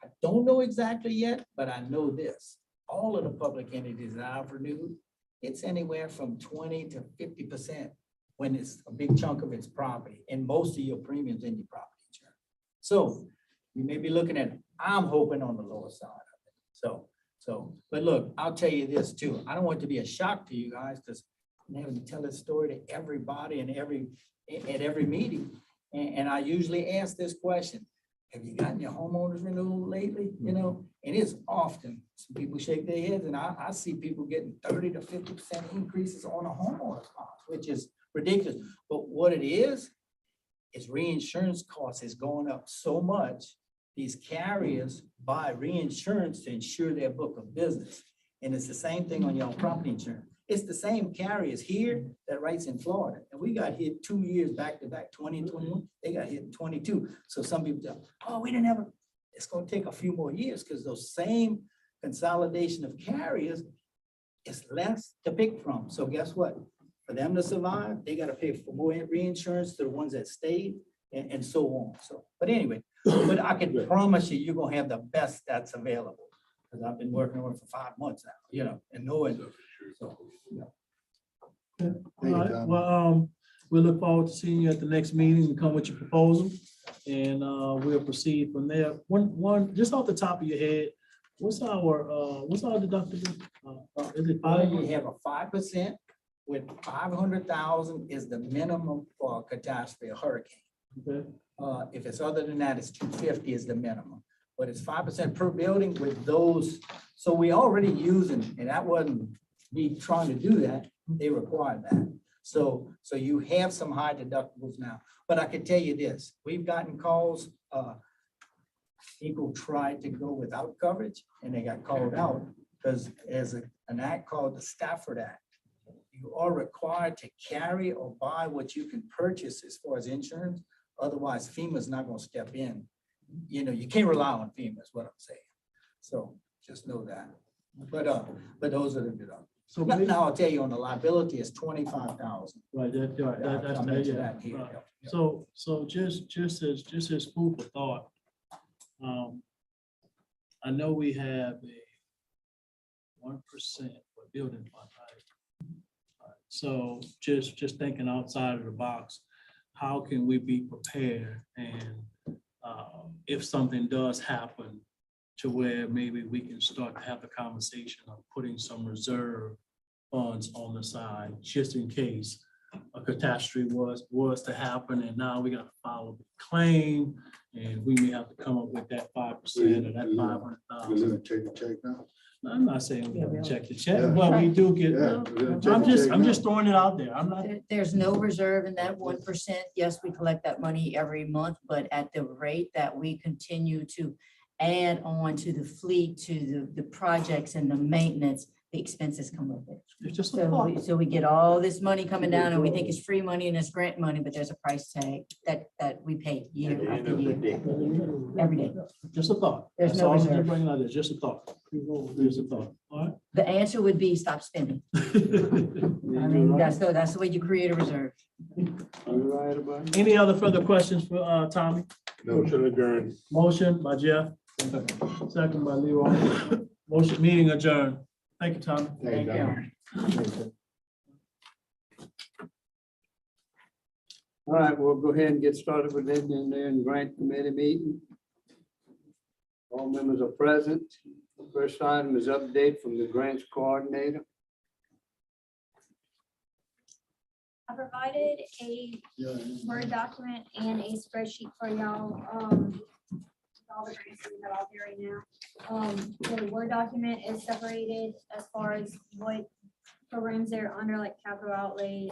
I don't know exactly yet, but I know this. All of the public entities that I've renewed, it's anywhere from 20 to 50% when it's a big chunk of its property and most of your premiums in your property insurance. So you may be looking at, I'm hoping on the lower side of it. But look, I'll tell you this too. I don't want it to be a shock to you guys because I'm having to tell this story to everybody and at every meeting. And I usually ask this question, have you gotten your homeowners renewal lately? You know, and it's often, some people shake their heads and I see people getting 30 to 50% increases on a homeowner's cost, which is ridiculous. But what it is reinsurance costs is going up so much. These carriers buy reinsurance to insure their book of business. And it's the same thing on your property insurance. It's the same carriers here that writes in Florida. And we got hit 2 years back to back, 2021. They got hit in 22. So some people say, oh, we didn't have it's going to take a few more years because those same consolidation of carriers is less to pick from. So guess what? For them to survive, they got to pay for more reinsurance to the ones that stayed and so on. So, but anyway, but I can promise you, you're going to have the best that's available. Because I've been working on it for 5 months now, you know, and knowing. So, yeah. All right, well, we look forward to seeing you at the next meeting and come with your proposal. And we'll proceed from there. One, just off the top of your head, what's our deductible? Is it Well, 5? you have a 5% with 500,000 is the minimum for a catastrophe, a hurricane. Okay. If it's other than that, it's 250 is the minimum, but it's 5% per building with those. So we already using, and that wasn't me trying to do that. They require that. So you have some high deductibles now, but I can tell you this, we've gotten calls, people tried to go without coverage and they got called out because there's an act called the Stafford Act. You are required to carry or buy what you can purchase as far as insurance. Otherwise, FEMA's not going to step in. You know, you can't rely on FEMA is what I'm saying. So just know that. But those are the deductibles. So now I'll tell you on the liability is 25,000. Right, that's I'll mention that here. right. Yeah. So just as food for thought, I know we have a 1% for building fund, right? So just thinking outside of the box, how can we be prepared? And if something does happen to where maybe we can start to have the conversation of putting some reserve funds on the side, just in case a catastrophe was to happen, and now we got to file a claim, and we may have to come up with that 5% or that 500,000. Check the check now. I'm not saying we have to check the check, Yeah. but we do get, Yeah, we're gonna check I'm the check now. just throwing it out there. I'm not, There's no reserve in that 1%. Yes, we collect that money every month, but at the rate that we continue to add on to the fleet, to the projects and the maintenance, the expenses come with it. it's just a So thought. so we get all this money coming down and we think it's free money and it's grant money, but there's a price tag that we pay year after year, every day. Just a thought. There's That's no all I'm reserve. bringing out there, just a thought. Just a thought, all The answer would be stop spending. right? I mean, that's the way you create a reserve. You right about it? Any other further questions for Tommy? Motion adjourned. Motion by Jeff, second by Leroy. Motion, meeting adjourned. Thank you, Tommy. Thank you. All right, we'll go ahead and get started with it in there in grant committee meeting. All members are present. First item is update from the grants coordinator. I provided a Word document and a spreadsheet for y'all. All the grants that we have out there right now. The Word document is separated as far as what programs that are under, like capital outlay,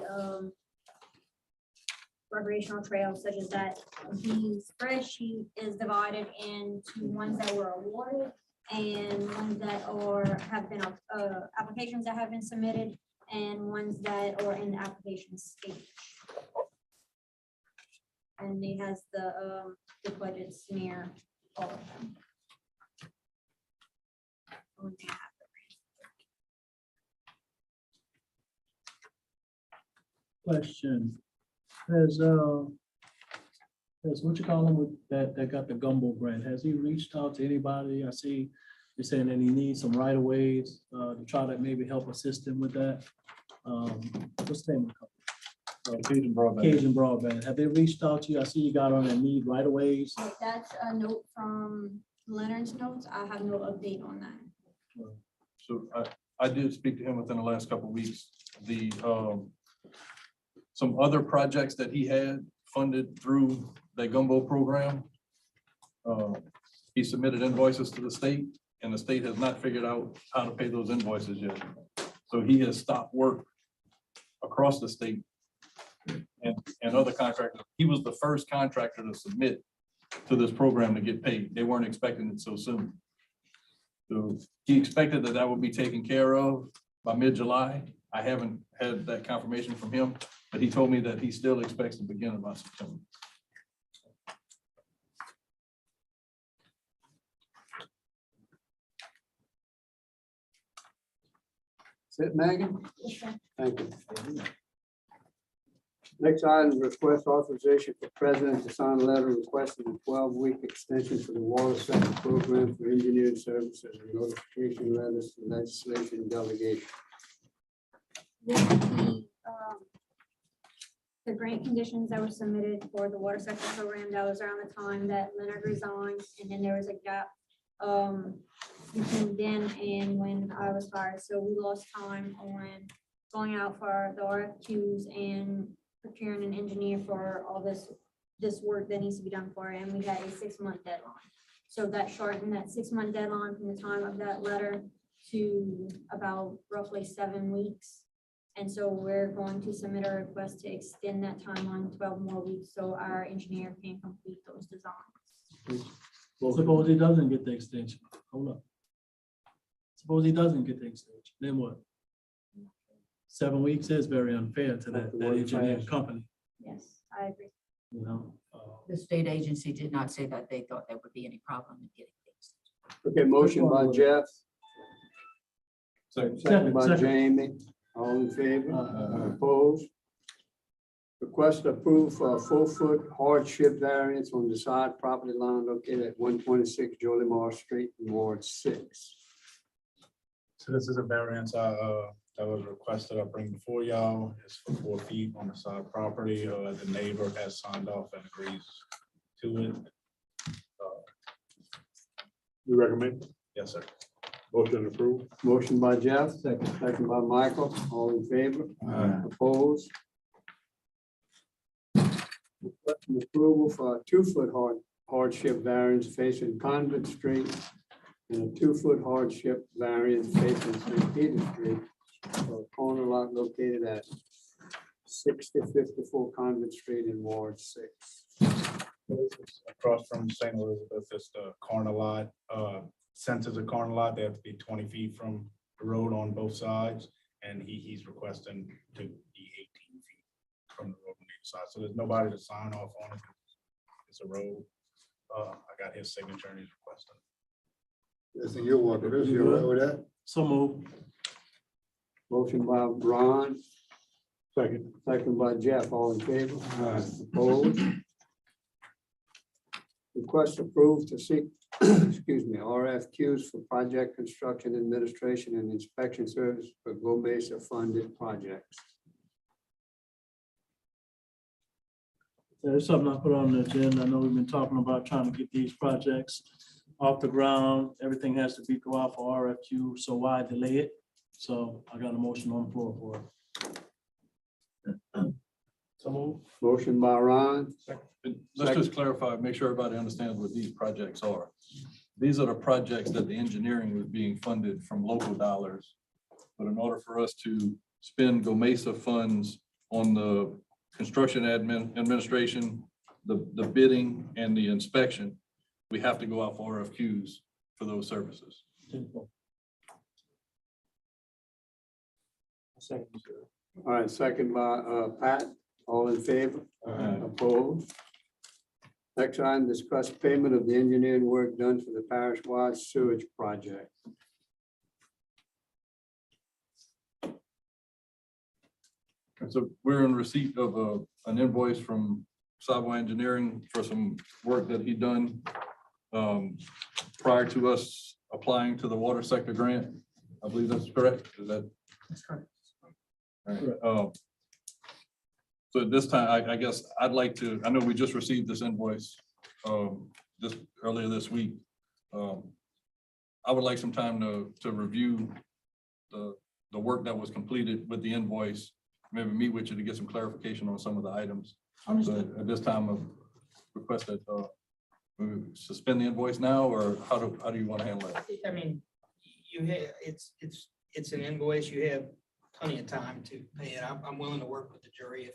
recreational trails such as that. The spreadsheet is divided into ones that were awarded and ones that have been, applications that have been submitted, and ones that are in the application stage. And it has the budgets near all of them. Only thing I have. Question. Has what you call him with that got the gumbo grant? Has he reached out to anybody? I see you're saying that he needs some right of ways to try to maybe help assist him with that. What's the name of the company? Cajun broadband. Cajun Broadband. Have they reached out to you? I see you got on that need right of ways. That's a note from Leonard's notes. I have no update on that. So I did speak to him within the last couple of weeks. The some other projects that he had funded through the gumbo program. He submitted invoices to the state, and the state has not figured out how to pay those invoices yet. So he has stopped work across the state and other contractors. He was the first contractor to submit to this program to get paid. They weren't expecting it so soon. So he expected that would be taken care of by mid-July. I haven't had that confirmation from him, but he told me that he still expects to begin about September. Is it Megan? Yes, sir. Thank you. Next item, request authorization for president to sign a letter requesting a 12-week extension for the water sector program for engineering services and notification letters to legislation delegation. With the grant conditions that were submitted for the water sector program, that was around the time that Leonard resigned, and then there was a gap between then and when I was hired. So we lost time on going out for the RFQs and procuring an engineer for all this work that needs to be done for it, and we had a 6-month deadline. So that shortened that 6-month deadline from the time of that letter to about roughly 7 weeks. And so we're going to submit a request to extend that timeline 12 more weeks so our engineer can complete those designs. Suppose he doesn't get the extension. Hold up. Suppose he doesn't get the extension, then what? 7 weeks is very unfair to that engineering company, Yes, I agree. you know? The state agency did not say that they thought there would be any problem in getting things. Okay, motion by Jeff, So second by Second. Jamie. All in favor? Opposed? Request approved for a 4-foot hardship variance on the side property line located at 126 Jolie Morris Street in Ward 6. So this is a variance that was requested. I bring before y'all. It's for 4 feet on the side property. The neighbor has signed off and agrees to it. You recommend? Yes, sir. Motion approved. Motion by Jeff, second by Michael. All in favor? Opposed? Requesting approval for a 2-foot hardship variance facing Convent Street and a 2-foot hardship variance facing St. Peter Street for a corner lot located at 6054 Convent Street in Ward 6. Across from St. Elizabeth, it's the corner lot. Since it's a corner lot, they have to be 20 feet from the road on both sides. And he's requesting to be 18 feet from the road on either side. So there's nobody to sign off on it. It's a road. I got his signature and he's requesting. Yes, and you're welcome. This, you all right with that? So move. Motion by Ron, Second. second by Jeff. All in favor? Opposed? Request approved to seek, excuse me, RFQs for project construction administration and inspection service for Go Mesa funded projects. There's something I put on the agenda. I know we've been talking about trying to get these projects off the ground. Everything has to be go out for RFQ, so why delay it? So I got a motion on the floor for it. So move. Motion by Ron, Let's just clarify, make sure everybody understands what these projects are. These are the projects that the engineering was being funded from local dollars. But in order for us to spend Go Mesa funds on the construction administration, the bidding and the inspection, we have to go out for RFQs for those services. All right, second by Pat, all in favor? Opposed? Next item, discuss payment of the engineering work done for the parish-wide sewage project. And so we're in receipt of an invoice from Savo Engineering for some work that he done prior to us applying to the water sector grant. I believe that's correct. Is that? That's correct. All right. So at this time, I guess I'd like to, I know we just received this invoice just earlier this week. I would like some time to review the work that was completed with the invoice, maybe meet with you to get some clarification on some of the items. So at this time, I request that we suspend the invoice now, or how do you want to handle that? I mean, you have, it's an invoice, you have plenty of time to pay it. I'm willing to work with the jury.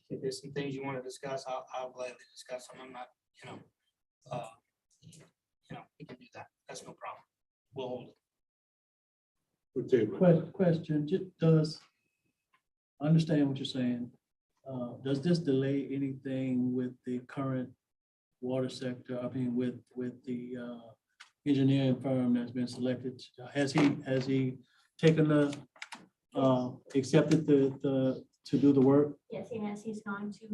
If there's some things you want to discuss, I'll gladly discuss them. I'm not, we can do that. That's no problem. We'll hold it. Question, does, I understand what you're saying. Does this delay anything with the current water sector? I mean, with the engineering firm that's been selected? Has he taken the, accepted the to do the work? Yes, he has. He's going to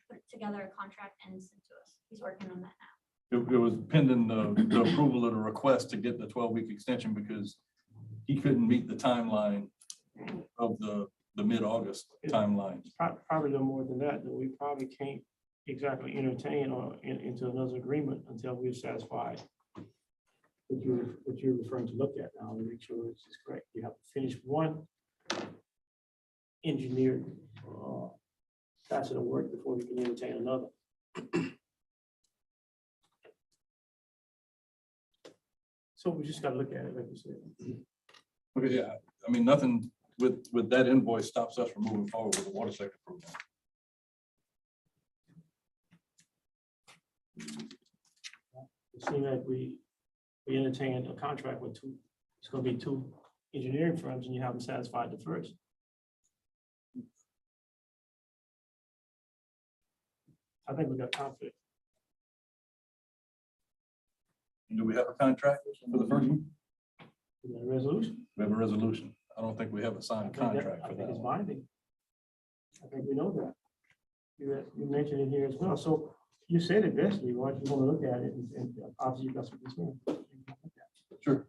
put together a contract and send to us. He's working on that now. It was pending the approval of the request to get the 12-week extension because he couldn't meet the timeline of the mid-August timeline. Probably no more than that, though. We probably can't exactly entertain or into another agreement until we're satisfied what you're referring to look at now to make sure it's correct. You have to finish one engineered facet of work before we can entertain another. So we just gotta look at it, like you said. Okay, yeah, I mean, nothing with that invoice stops us from moving forward with the water sector program. It seemed like we entertained a contract with it's gonna be two engineering firms and you haven't satisfied the first. I think we got conflict. Do we have a contract for the first one? Is that a resolution? We have a resolution. I don't think we have a signed contract I for think it's that. binding. I think we know that. You mentioned it here as well. So you said it best, Lee. Why don't you want to look at it and obviously you got some concern. Sure.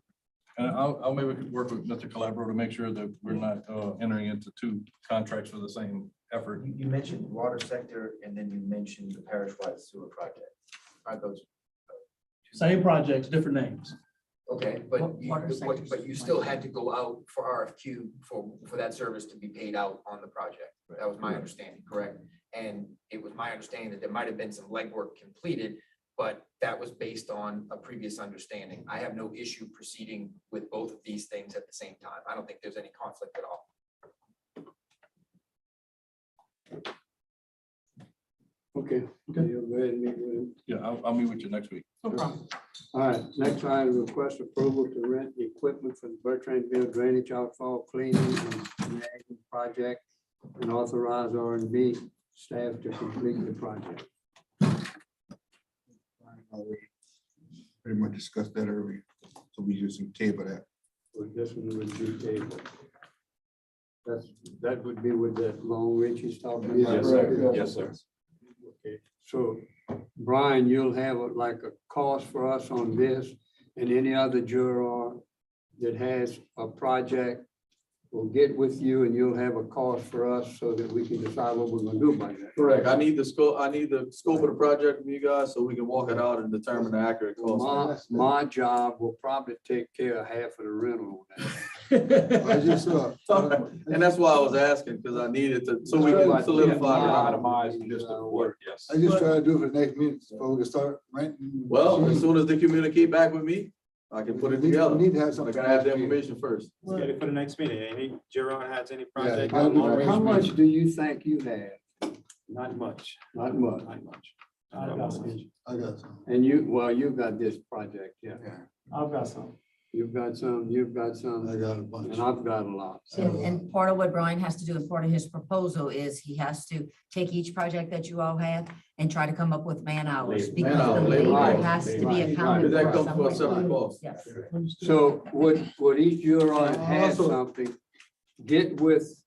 And I'll maybe work with Mr. Calabro to make sure that we're not entering into two contracts for the same effort. You mentioned water sector and then you mentioned the parish-wide sewer project. Are those? Same projects, different names. Okay, but you still had to go out for RFQ for that service to be paid out on the project. That was my understanding, correct? And it was my understanding that there might have been some legwork completed, but that was based on a previous understanding. I have no issue proceeding with both of these things at the same time. I don't think there's any conflict at all. Okay. You'll go ahead and meet with him. Yeah, I'll meet with you next week. No problem. All right, next item, request approval to rent the equipment for the Bertrandville drainage outfall cleaning and snagging project and authorize R&B staff to complete the project. Pretty much discussed that earlier, so we just can table that. With this one would be table. That would be with that long range he's talking about. Yes, sir. Yes, sir. Okay, so Brian, you'll have like a cost for us on this, and any other juror that has a project will get with you and you'll have a cost for us so that we can decide what we're gonna do about that. Correct. I need the scope of the project from you guys so we can walk it out and determine the accurate cost. My job will probably take care of half of the rental on that. I just, And that's why I was asking, because I needed to, so we can solidify. Itemize work, yes. I just try to do it for the next meeting, so we can start renting. Well, as soon as they communicate back with me, I can put it together. We need to have I something. gotta have the information first. Let's get it for the next meeting. Any Gerard has any project? How much do you think you have? Not much. Not much. Not much. I got some. And you, well, you got this project, yeah. I've got some. You've got some, I got a bunch. and I've got a lot. And part of what Brian has to do, and part of his proposal is he has to take each project that you all have and try to come up with man hours. Man Because the hour, labor labor hours, has to be right, accounted That for comes for a somewhere. separate cost. Yes. So would each you have Also- something, get with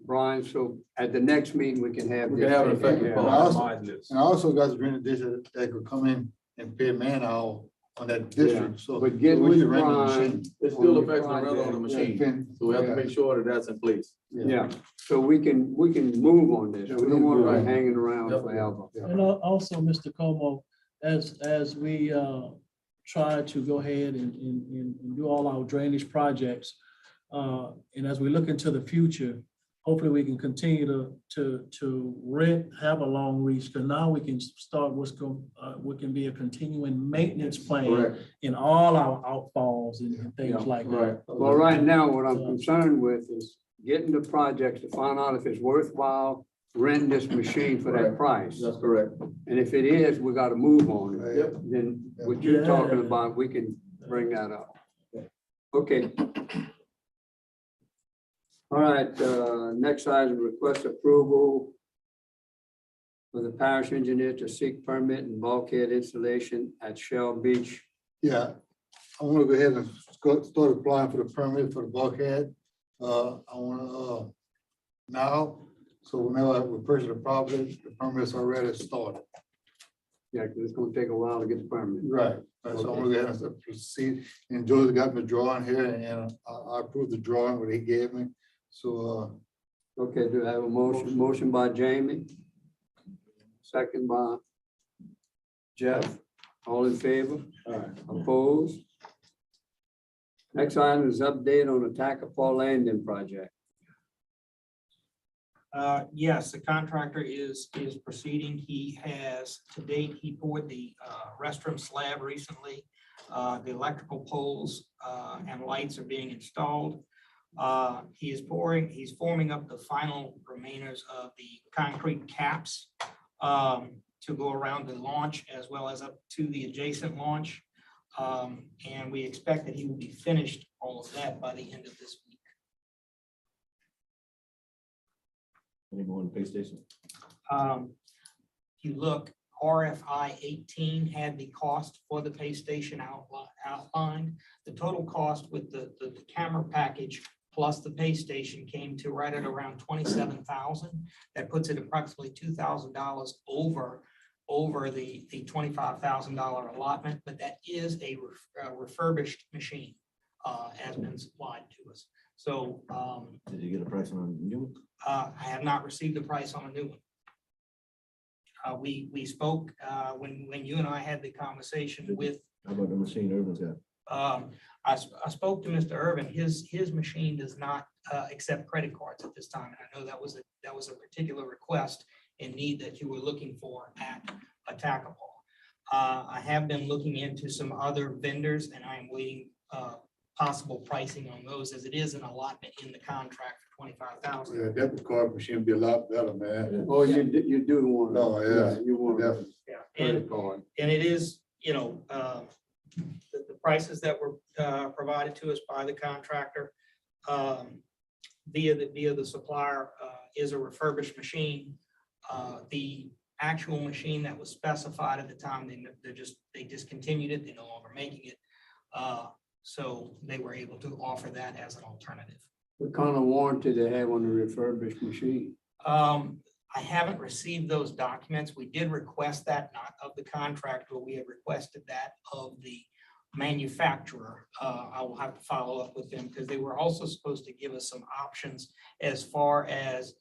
Brian, so at the next meeting, we can have. We can have an this taken effective care of. cost. My list. And I also got the drainage district that could come in and pay man hour on that district, so. But get we with can rent the Brian. machine. It still on the affects the rental on the project. machine, Can- so we have to make sure that that's in place. Yeah, so we can move on this. We don't want to Right. be hanging around Yep. forever. And also, Mr. Como, as we try to go ahead and do all our drainage projects, and as we look into the future, hopefully we can continue to have a long reach, because now we can start what can be a continuing maintenance plan Correct. in all our outfalls and things Yeah, like right. that. Well, right now, what I'm concerned with is getting the projects to find out if it's worthwhile renting this machine for that price. That's correct. And if it is, we gotta move on it. Yep. Then what you're Yeah. talking about, we can bring that up. Okay. All right, next item, request approval for the parish engineer to seek permit and bulkhead installation at Shell Beach. Yeah, I want to go ahead and start applying for the permit for the bulkhead. I want to, now, so whenever we purchase the property, the permit's already started. Yeah, because it's gonna take a while to get the permit. Right. So I'm gonna go ahead and proceed, and Joe's got me drawing here, and I approved the drawing what he gave me, so, Okay, do I have a motion? Motion by Jamie. Second by Jeff. All in favor? Opposed? Next item is update on the Tacapá Landing project. Yes, the contractor is proceeding. He has, to date, he poured the restroom slab recently. The electrical poles and lights are being installed. He's forming up the final remainers of the concrete caps to go around the launch as well as up to the adjacent launch. And we expect that he will be finished all of that by the end of this week. Anyone pay station? If you look, RFI 18 had the cost for the pay station outlined. The total cost with the camera package plus the pay station came to right at around 27,000. That puts it approximately $2,000 over the $25,000 allotment, but that is a refurbished machine has been supplied to us. So Did you get a price on a new one? I have not received the price on a new one. We spoke when you and I had the conversation with. How about the machine Urban's got? I spoke to Mr. Irvin. His machine does not accept credit cards at this time, and I know that was a particular request and need that you were looking for at Tacapá. I have been looking into some other vendors, and I am waiting possible pricing on those, as it is an allotment in the contract for 25,000. yeah, debit card machine would be a lot better, man. Oh, you do want. Oh, yeah. You want a Definitely. credit card. And it is, the prices that were provided to us by the contractor via the supplier is a refurbished machine. The actual machine that was specified at the time, they discontinued it. They're no longer making it. So they were able to offer that as an alternative. What kind of warranty they have on the refurbished machine? I haven't received those documents. We did request that, not of the contractor. We have requested that of the manufacturer. I will have to follow up with them because they were also supposed to give us some options as far as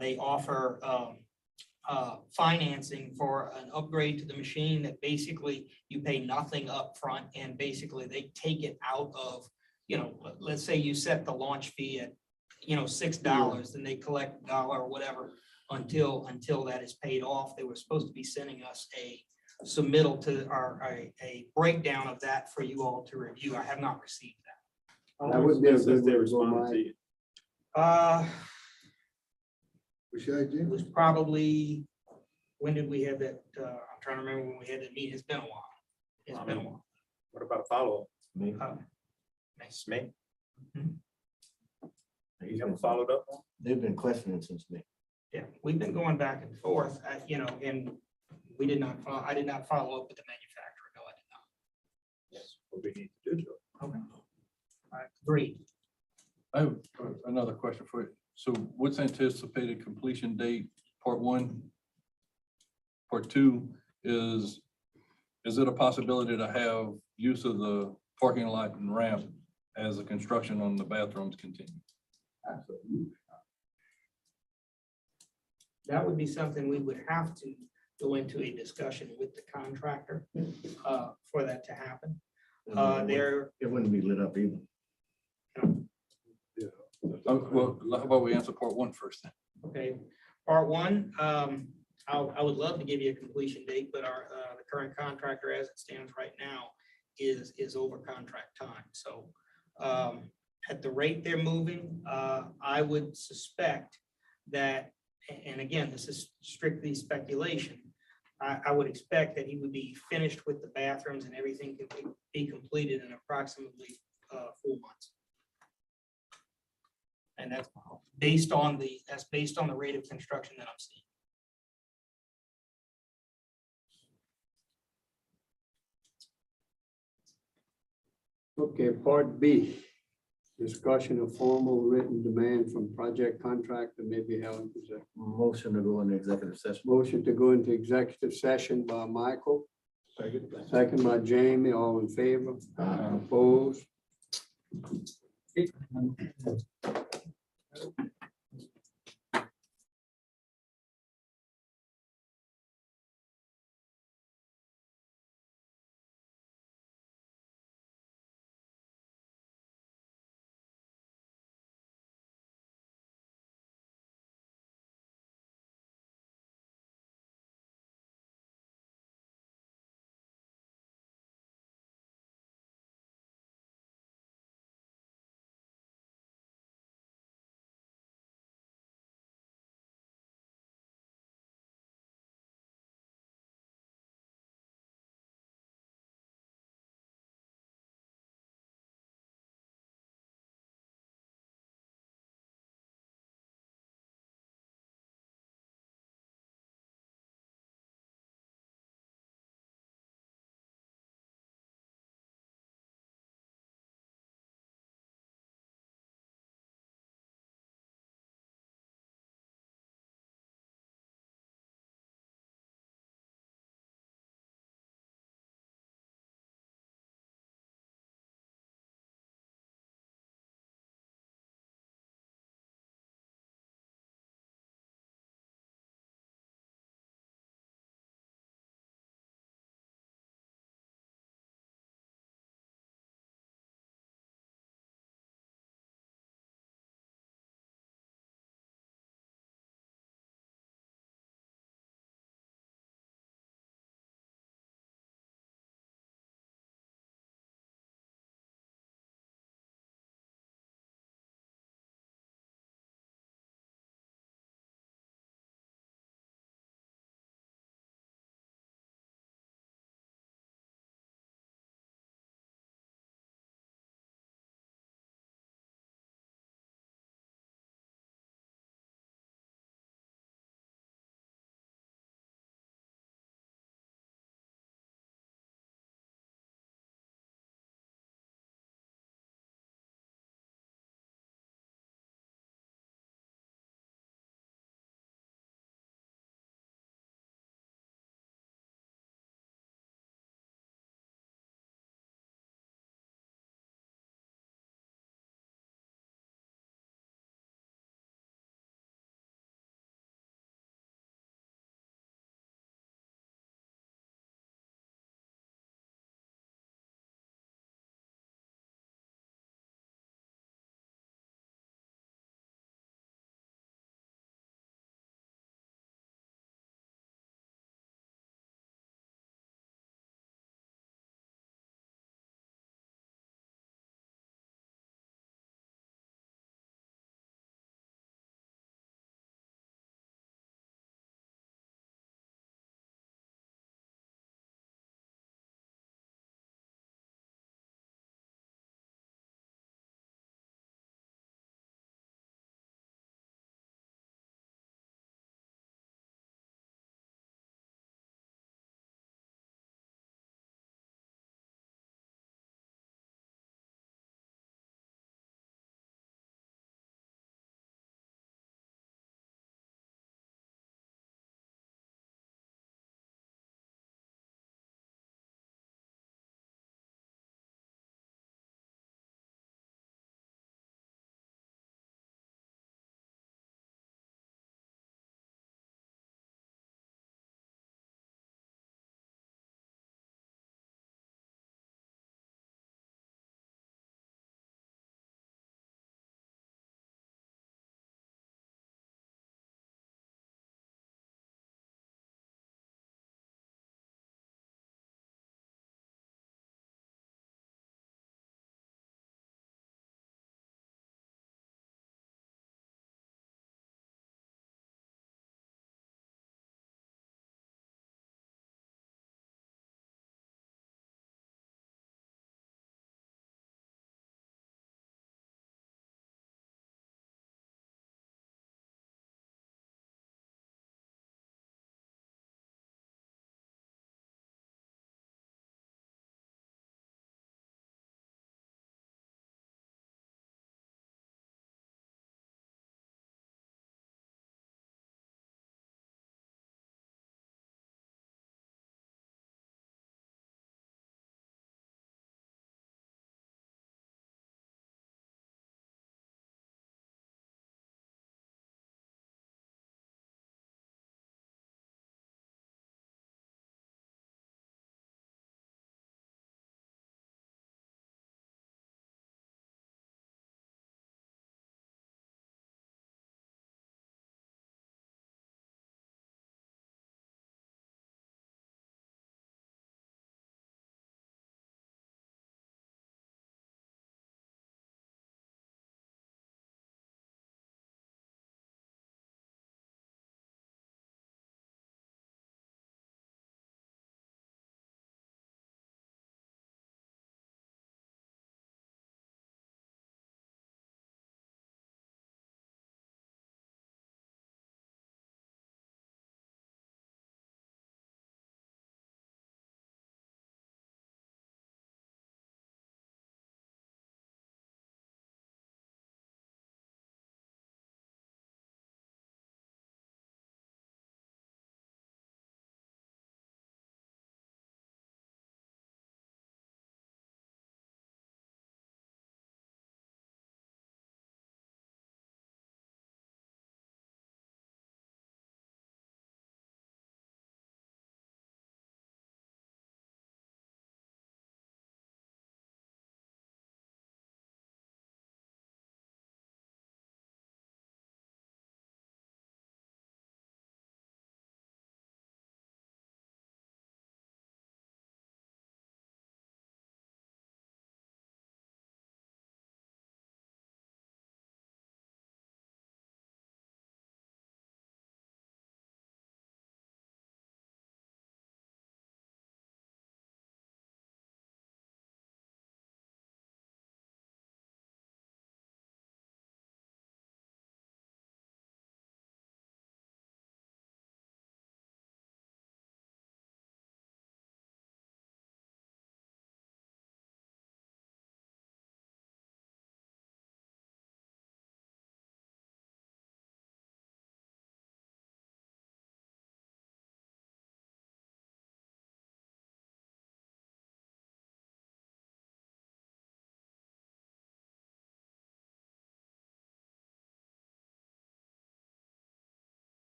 they offer financing for an upgrade to the machine that basically you pay nothing up front, and basically they take it out of, let's say you set the launch fee at, $6, and they collect $1 or whatever until that is paid off. They were supposed to be sending us a submittal to a breakdown of that for you all to review. I have not received that. That would be a good way to go, responded to Mike. you. It was probably, when did we have that? I'm trying to remember when we had that meeting. It's been a while. It's been a while. What about a follow-up? Me. It's me. He's You haven't been- followed up on? They've been questioning since May. Yeah, we've been going back and forth, you know, and we did not, I did not follow up with the manufacturer. No, I did not. Yes. What we need to do, Joe. Okay. All right, agreed. I have another question for you. So what's anticipated completion date, part one? Part two is it a possibility to have use of the parking lot and ramp as the construction on the bathrooms continue? That would be something we would have to go into a discussion with the contractor for that to happen. There, It wouldn't be lit up either. Well, how about we answer part one first then? okay, part one, I would love to give you a completion date, but the current contractor as it stands right now is over contract time. So at the rate they're moving, I would suspect that, and again, this is strictly speculation, I would expect that he would be finished with the bathrooms and everything could be completed in approximately 4 months. And that's based on the rate of construction that I'm seeing. Okay, part B, discussion of formal written demand from project contractor, maybe Helen. Is that- Motion to go into executive session. Motion to go into executive session by Michael, second by Jamie, all in favor, opposed.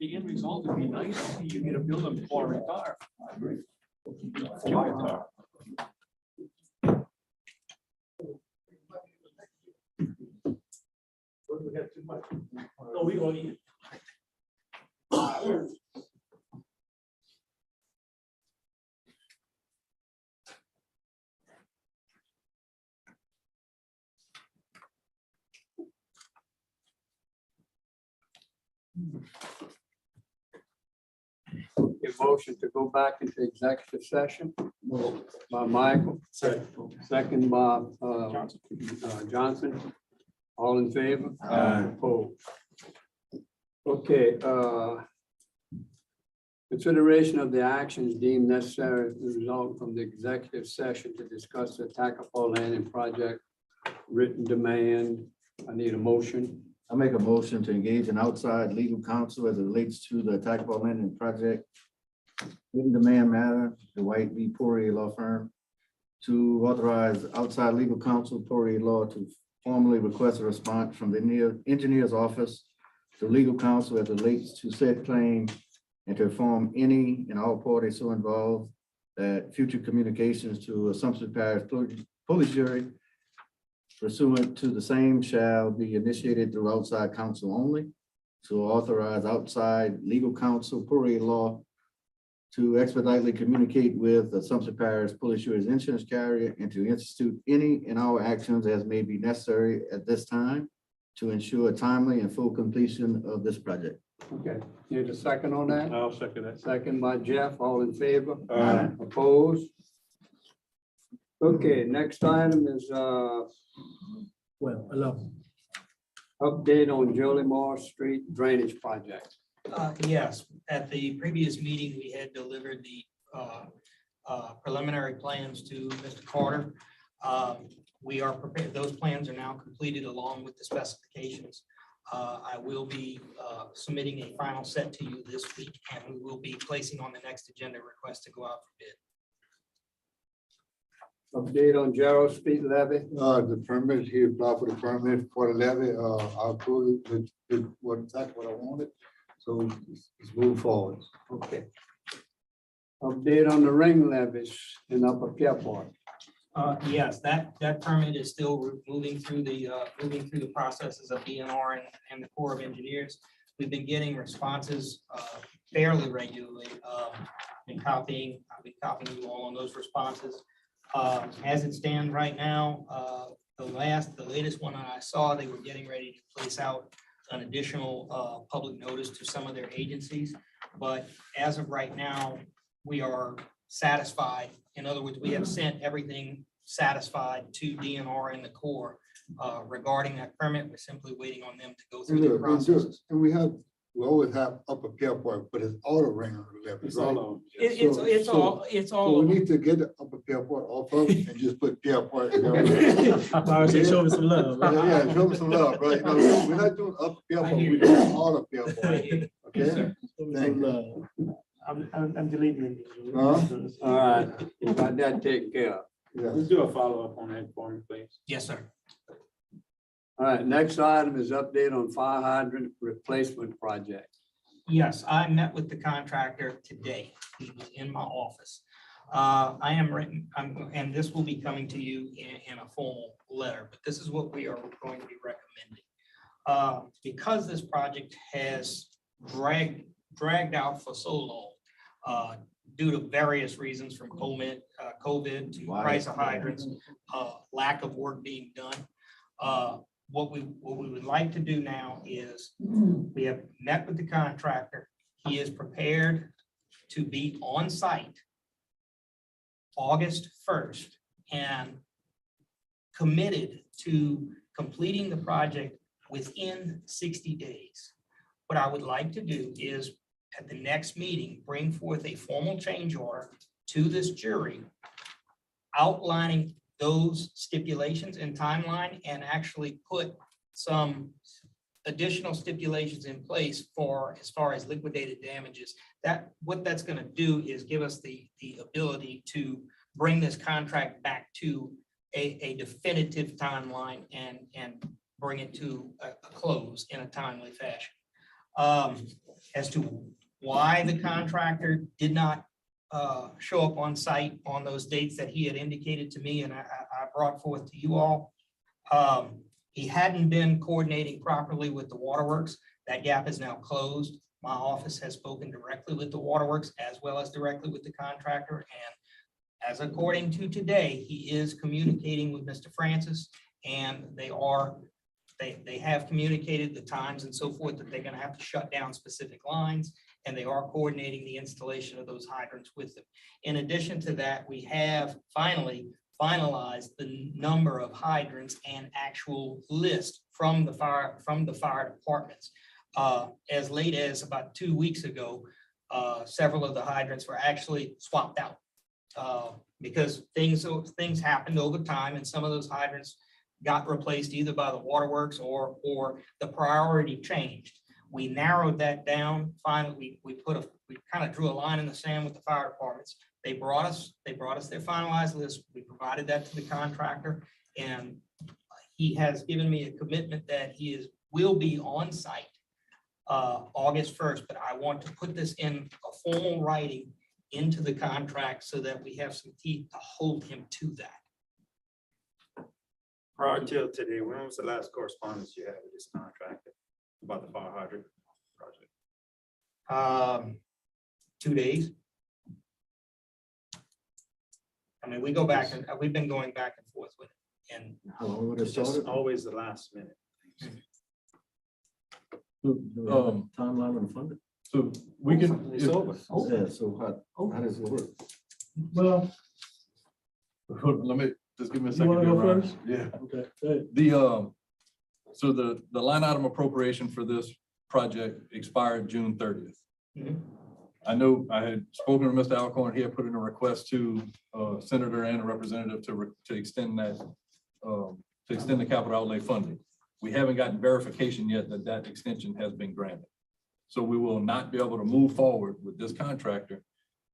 The end result would be nice. You get a building before I retire. I agree. Before I retire. We have too much. No, we gonna eat. A motion to go back into executive session by Michael, second by Johnson. All in favor? Opposed? Okay, consideration of the actions deemed necessary to result from the executive session to discuss the Tacopah Landing project written demand. I need a motion. I make a motion to engage an outside legal counsel as it relates to the Tacopah Landing project. Written demand matter, the White v. Poirier Law Firm, to authorize outside legal counsel Poirier Law to formally request a response from the engineer's office to legal counsel as it relates to said claim, and to inform any and all parties so involved that future communications to Assumption Parish police jury pursuant to the same shall be initiated through outside counsel only, to authorize outside legal counsel Poirier Law to expeditiously communicate with Assumption Parish police jury's insurance carrier, and to institute any and all actions as may be necessary at this time to ensure timely and full completion of this project. Okay, need a second on that? I'll second that. Second by Jeff, all in favor? Aye. Opposed? Okay, next item is update on Jolie Moore Street drainage project. Yes, at the previous meeting, we had delivered the preliminary plans to Mr. Carter. We are prepared, those plans are now completed along with the specifications. I will be submitting a final set to you this week, and we will be placing on the next agenda request to go out for bid. Update on Gerald Street levy. The permit, he applied for the permit for the levy, I approved it, did what exactly what I wanted, so let's move forward. Okay. Update on the ring levies in Upper Pierpont. Yes, that permit is still moving through the processes of DNR and the Corps of Engineers. We've been getting responses fairly regularly. I'll be copying you all on those responses. As it stands right now, the latest one I saw, they were getting ready to place out an additional public notice to some of their agencies. But as of right now, we are satisfied. In other words, we have sent everything satisfied to DNR and the Corps regarding that permit. We're simply waiting on them to go through the process. And we always have Upper Pierpont, but it's all the ring levy, It's right? all on. It's all. So we need to get the Upper Pierpont off of it and just put Pierpont. Show me some love. Yeah, show me some love, bro. You know, we're not doing Upper Pierpont, we're doing all of Pierpont, okay? Thank you. I'm deleting it. Huh? All right, you got that taken care of. Let's do a follow-up on that for me, please. Yes, sir. All right, next item is update on fire hydrant replacement project. Yes, I met with the contractor today. He was in my office. And this will be coming to you in a formal letter, but this is what we are going to be recommending. Because this project has dragged out for so long, due to various reasons from COVID to price of hydrants, lack of work being done. What we would like to do now is we have met with the contractor. He is prepared to be on site August 1st and committed to completing the project within 60 days. What I would like to do is at the next meeting, bring forth a formal change order to this jury outlining those stipulations and timeline, and actually put some additional stipulations in place for as far as liquidated damages. What that's going to do is give us the ability to bring this contract back to a definitive timeline and bring it to a close in a timely fashion. As to why the contractor did not show up on site on those dates that he had indicated to me and I brought forth to you all. He hadn't been coordinating properly with the waterworks. That gap is now closed. My office has spoken directly with the waterworks as well as directly with the contractor. And as according to today, he is communicating with Mr. Francis, and they have communicated the times and so forth that they're going to have to shut down specific lines, and they are coordinating the installation of those hydrants with them. In addition to that, we have finally finalized the number of hydrants and actual list from the fire departments. As late as about 2 weeks ago, several of the hydrants were actually swapped out because things happened over time, and some of those hydrants got replaced either by the waterworks or the priority changed. We narrowed that down. Finally, we kind of drew a line in the sand with the fire departments. They brought us their finalized list. We provided that to the contractor, and he has given me a commitment that he will be on site August 1st, but I want to put this in a formal writing into the contract so that we have some teeth to hold him to that. Prior till today, when was the last correspondence you had with this contractor about the fire hydrant project? 2 days. I mean, we go back and we've been going back and forth with it. And How long would it It's just start? always the last minute. Timeline of the funding? So we can, It's over. Yeah, so how does it work? well, let me, just give me a second. wanna go here, Ron. first? Yeah. Okay, good. So the line item appropriation for this project expired June 30th. Mhm. I know I had spoken to Mr. Alcorn. He had put in a request to Senator and a representative to extend that, to extend the capital outlay funding. We haven't gotten verification yet that that extension has been granted. So we will not be able to move forward with this contractor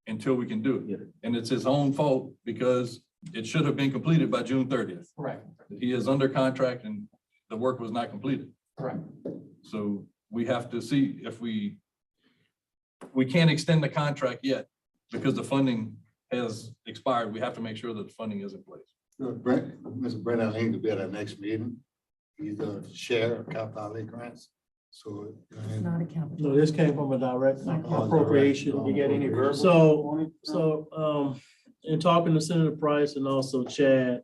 until we can do it. And it's his own fault because it should have been completed by June 30th. correct, He is under contract and the work was not completed. correct. So we have to see if we can't extend the contract yet because the funding has expired. We have to make sure that the funding is in place. Mr. Brennan, I need to be at our next meeting. He's the chair of capital outlay grants. So. It's not a capital. No, this came from a direct appropriation. You get any verbal So, in talking to Senator Price and also Chad,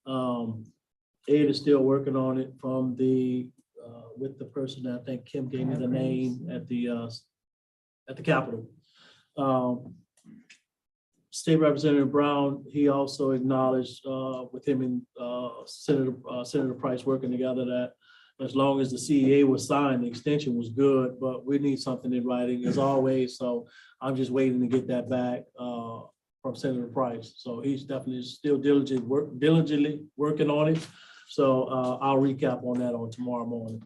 Ed is still working on it from with the person that I think Kim gave me the name at the Capitol. State Representative Brown, he also acknowledged with him and Senator Price working together that as long as the CEA was signed, the extension was good, but we need something in writing as always. So I'm just waiting to get that back from Senator Price. So he's definitely still diligently working on it. So I'll recap on that on tomorrow morning.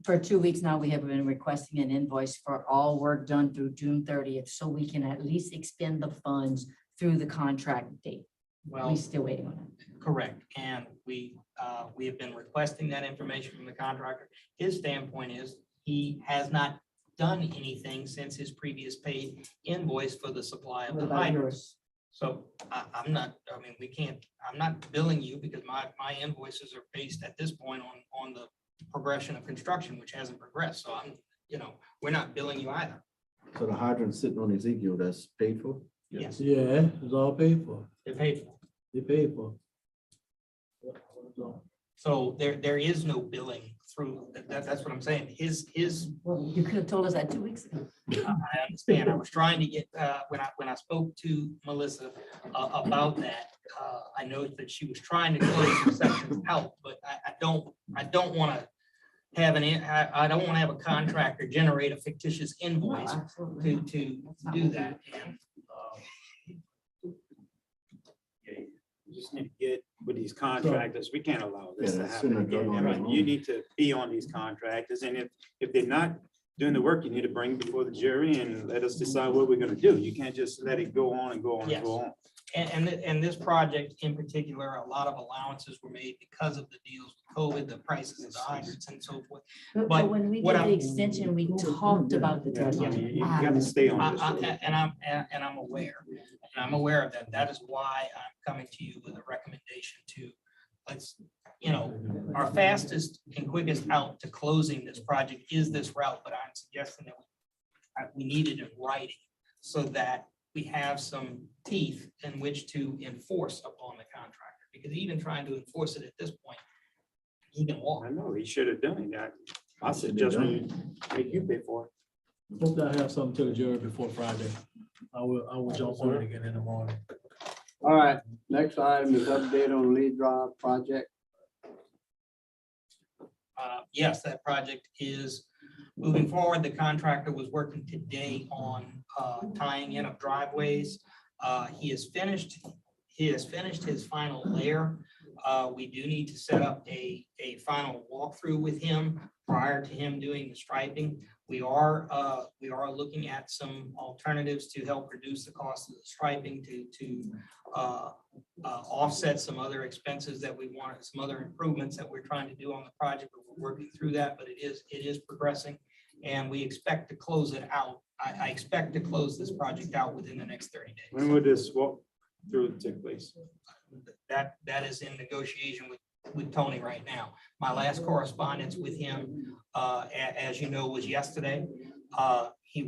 For 2 weeks now, we have been requesting an invoice for all work done through June 30th, so we can at least expend the funds through the contract date. Well, We're still waiting on it. correct. And we have been requesting that information from the contractor. His standpoint is he has not done anything since his previous paid invoice for the supply of What the about hydrants. yours? So I'm not billing you because my invoices are based at this point on the progression of construction, which hasn't progressed. So we're not billing you either. So the hydrant sitting on Ezekiel, that's paid for? Yes, Yeah, it's all paid for. they're paid for. They paid for. So there is no billing through, that's what I'm saying. Well, you could have told us that 2 weeks ago. I understand. I was trying to get, when I spoke to Melissa about that, I know that she was trying to close some sections out, but I don't want to have I don't want to have a contractor generate a fictitious invoice to do that. And, You just need to get with these contractors. We can't allow this Yeah, to that's happen in the again. I drug mean, law. you need to be on these contractors, and if they're not doing the work, you need to bring before the jury and let us decide what we're gonna do. You can't just let it go on and go on and go on. And this project in particular, a lot of allowances were made because of the deals with COVID, the prices of the hydrants and so forth. But But when we what did the I- extension, we talked about the deadline. You got to stay on this. And I'm aware of that. That is why I'm coming to you with a recommendation to, let's, our fastest and quickest out to closing this project is this route, but I'm suggesting that we need it in writing so that we have some teeth in which to enforce upon the contractor, because even trying to enforce it at this point, he can walk. I know, he should have done that. I suggest we make you pay for it. Hope I have something to the jury before Friday. I will jump on it again in the morning. All right, next item is update on lead drive project. Yes, that project is moving forward. The contractor was working today on tying in of driveways. He has finished his final layer. We do need to set up a final walkthrough with him prior to him doing the striping. We are looking at some alternatives to help reduce the cost of the striping to offset some other expenses that we want, some other improvements that we're trying to do on the project, but we're working through that, but it is progressing. And we expect to close it out. I expect to close this project out within the next 30 days. When would this walk through take place? That is in negotiation with Tony right now. My last correspondence with him, as you know, was yesterday. He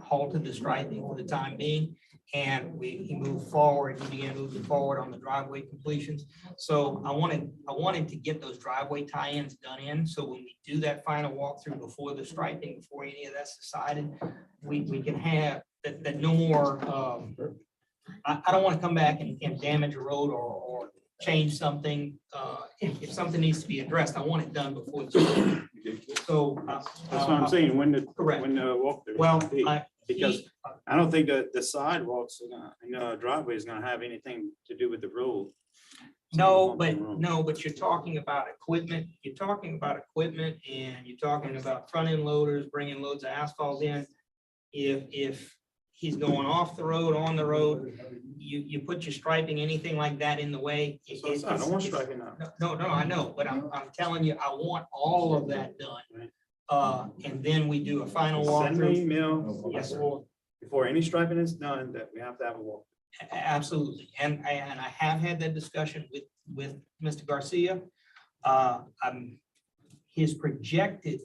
halted the striping for the time being, and he moved forward. He began moving forward on the driveway completions. So I wanted to get those driveway tie-ins done in. So when we do that final walkthrough before the striping, before any of that's decided, we can have that no more. I don't want to come back and damage a road or change something. If something needs to be addressed, I want it done before. So. That's what I'm saying, when the walkthrough. Well, Because I don't think that the sidewalks and the driveway is gonna have anything to do with the road. No, but you're talking about equipment, and you're talking about front end loaders, bringing loads of asphalt in. If he's going off the road, on the road, you put your striping, anything like that in the way. I don't want striping now. No, I know, but I'm telling you, I want all of that done. And then we do a final Send me an walkthrough. email. Yes, sir. Before any striping is done, that we have to have a walk. Absolutely. And I have had that discussion with Mr. Garcia. His projected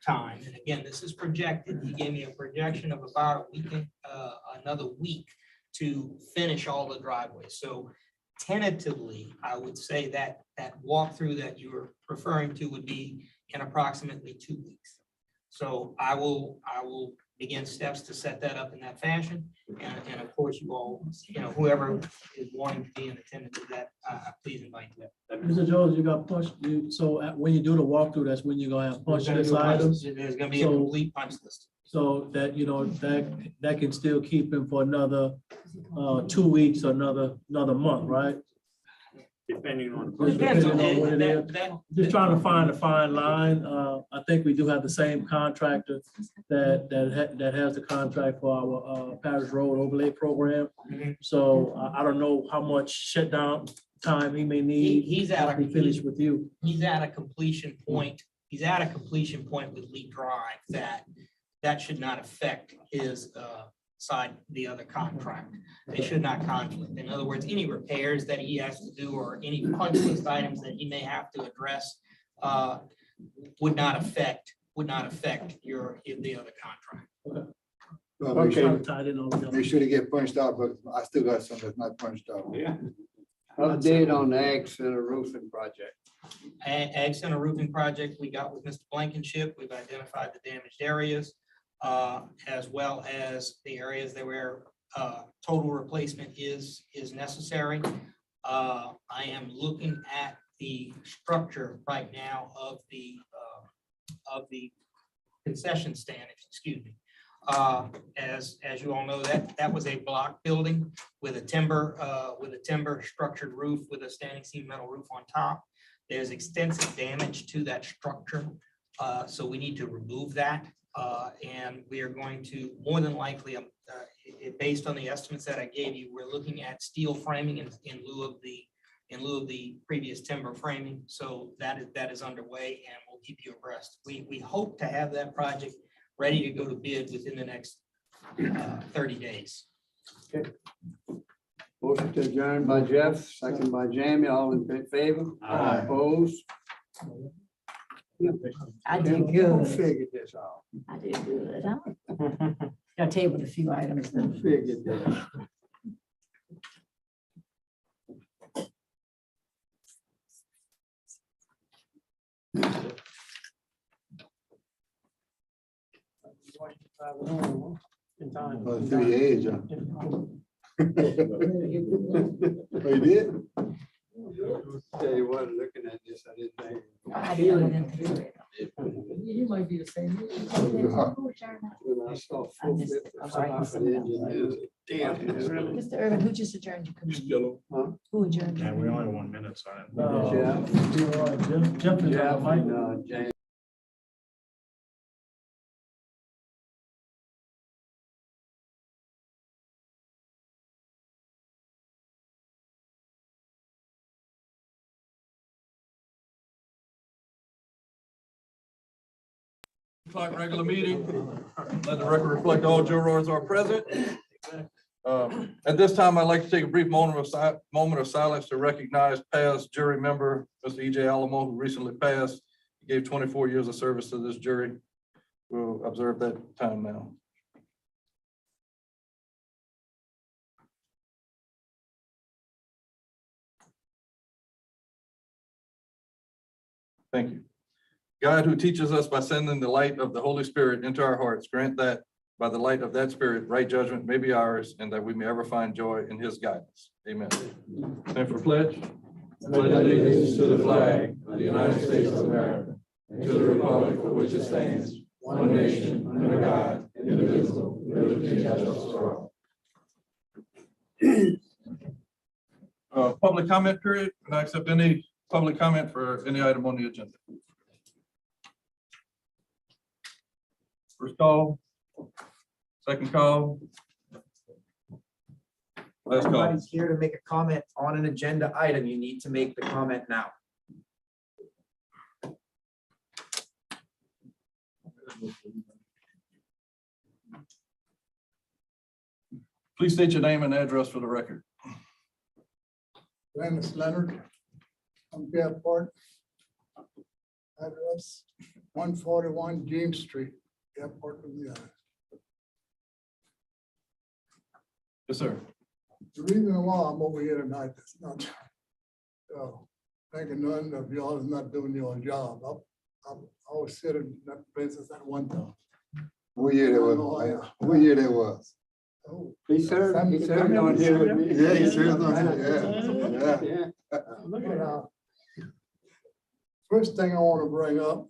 time, and again, this is projected, he gave me a projection of about a week, another week to finish all the driveways. So tentatively, I would say that walkthrough that you were referring to would be in approximately 2 weeks. So I will begin steps to set that up in that fashion. And of course, you all, whoever is wanting to be in attendance of that, please invite them. Mr. Jones, you got punch, so when you do the walkthrough, that's when you're gonna have punch list items. There's gonna be a complete punch list. So that, that can still keep him for another 2 weeks, or another month, right? Depending on. Depends on Depending on what it is. that. Just trying to find a fine line. I think we do have the same contractor that has the contract for our Parish Road Overlay Program. Mhm. So I don't know how much shutdown time he may need. He's at after he finish with you. He's at a completion point. He's at a completion point with Lee Drive that should not affect his side, the other contract. They should not conflict. In other words, any repairs that he has to do or any punch list items that he may have to address would not affect the other contract. Make sure they get punched out, but I still got some that's not punched out. Yeah. Update on the Ag Center roofing project. Ag Center roofing project, we got with Mr. Blankenship. We've identified the damaged areas, as well as the areas that where total replacement is necessary. I am looking at the structure right now of the concession stand, excuse me. As you all know, that was a block building with a timber structured roof with a standing seam metal roof on top. There's extensive damage to that structure, so we need to remove that. And we are going to more than likely, based on the estimates that I gave you, we're looking at steel framing in lieu of the previous timber framing. So that is underway, and we'll keep you abreast. We hope to have that project ready to go to bid within the next 30 days. Motion to adjourn by Jeff, second by Jamie, all in favor? Aye. Opposed? I did Who good. figured this out? I did good. Huh? I tabled a few items. Who figured this? In time. But through your age, huh? Oh, you did? Tell you what, looking at this, I didn't think. I didn't think of it. You might be the same. When I saw I missed it. I'm sorry, I missed for the something else. engineers, damn. Mr. Irvin, who just adjourned your committee? Who adjourned? Yeah, we only 1 minute, so. Jeff is Yeah, on the mic. James. O'clock regular meeting. Let the record reflect all jurors are present. At this time, I'd like to take a brief moment of silence to recognize past jury member, Mr. E.J. Alamo, who recently passed. He gave 24 years of service to this jury. We'll observe that time now. Thank you. God, who teaches us by sending the light of the Holy Spirit into our hearts, grant that by the light of that Spirit, right judgment may be ours, and that we may ever find joy in His guidance. Amen. Stand for pledge. I pledge allegiance to the flag of the United States of America, and to the republic for which it stands, one nation, under God, indivisible, with liberty and justice for all. Public comment period. Can I accept any public comment for any item on the agenda? First call, second call. Last call. Everybody's here to make a comment on an agenda item. You need to make the comment now. Please state your name and address for the record. Dennis Leonard, I'm Airport. Address 141 James Street, Airport, Louisiana. Yes, sir. The reason why I'm over here tonight is not thinking none of y'all is not doing your job. I was sitting in that business at one time. What year that was? What year that was? Oh, He served on here with me. Yeah, he served on here, yeah. look at that. First thing I want to bring up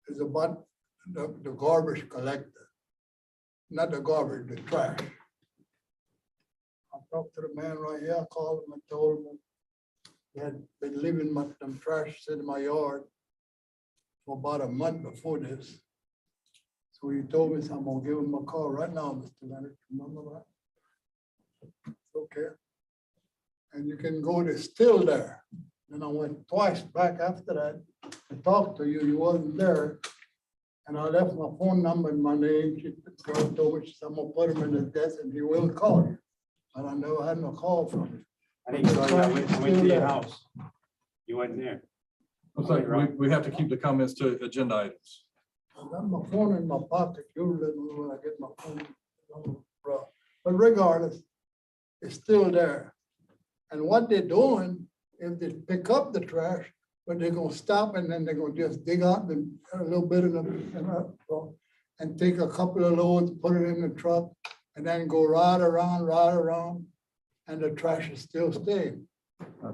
is about the garbage collector. Not the garbage, the trash. I talked to the man right here, I called him and told him he had been leaving them trash in my yard for about a month before this. So he told me, so I'm gonna give him a call right now, Mr. Leonard, remember that? Okay. And you can go, it's still there. And I went twice back after that to talk to you, you wasn't there. And I left my phone number and my name, she told me, I'm gonna put him in the desk and he will call you. And I never had no call from him. I didn't call you, I went to your house. You wasn't there. Looks like we have to keep the comments to agenda items. I got my phone in my pocket, usually when I get my phone. But regardless, it's still there. And what they're doing, if they pick up the trash, but they're gonna stop and then they're gonna just dig out a little bit of them and take a couple of loads, put it in the truck, and then go right around, and the trash is still staying.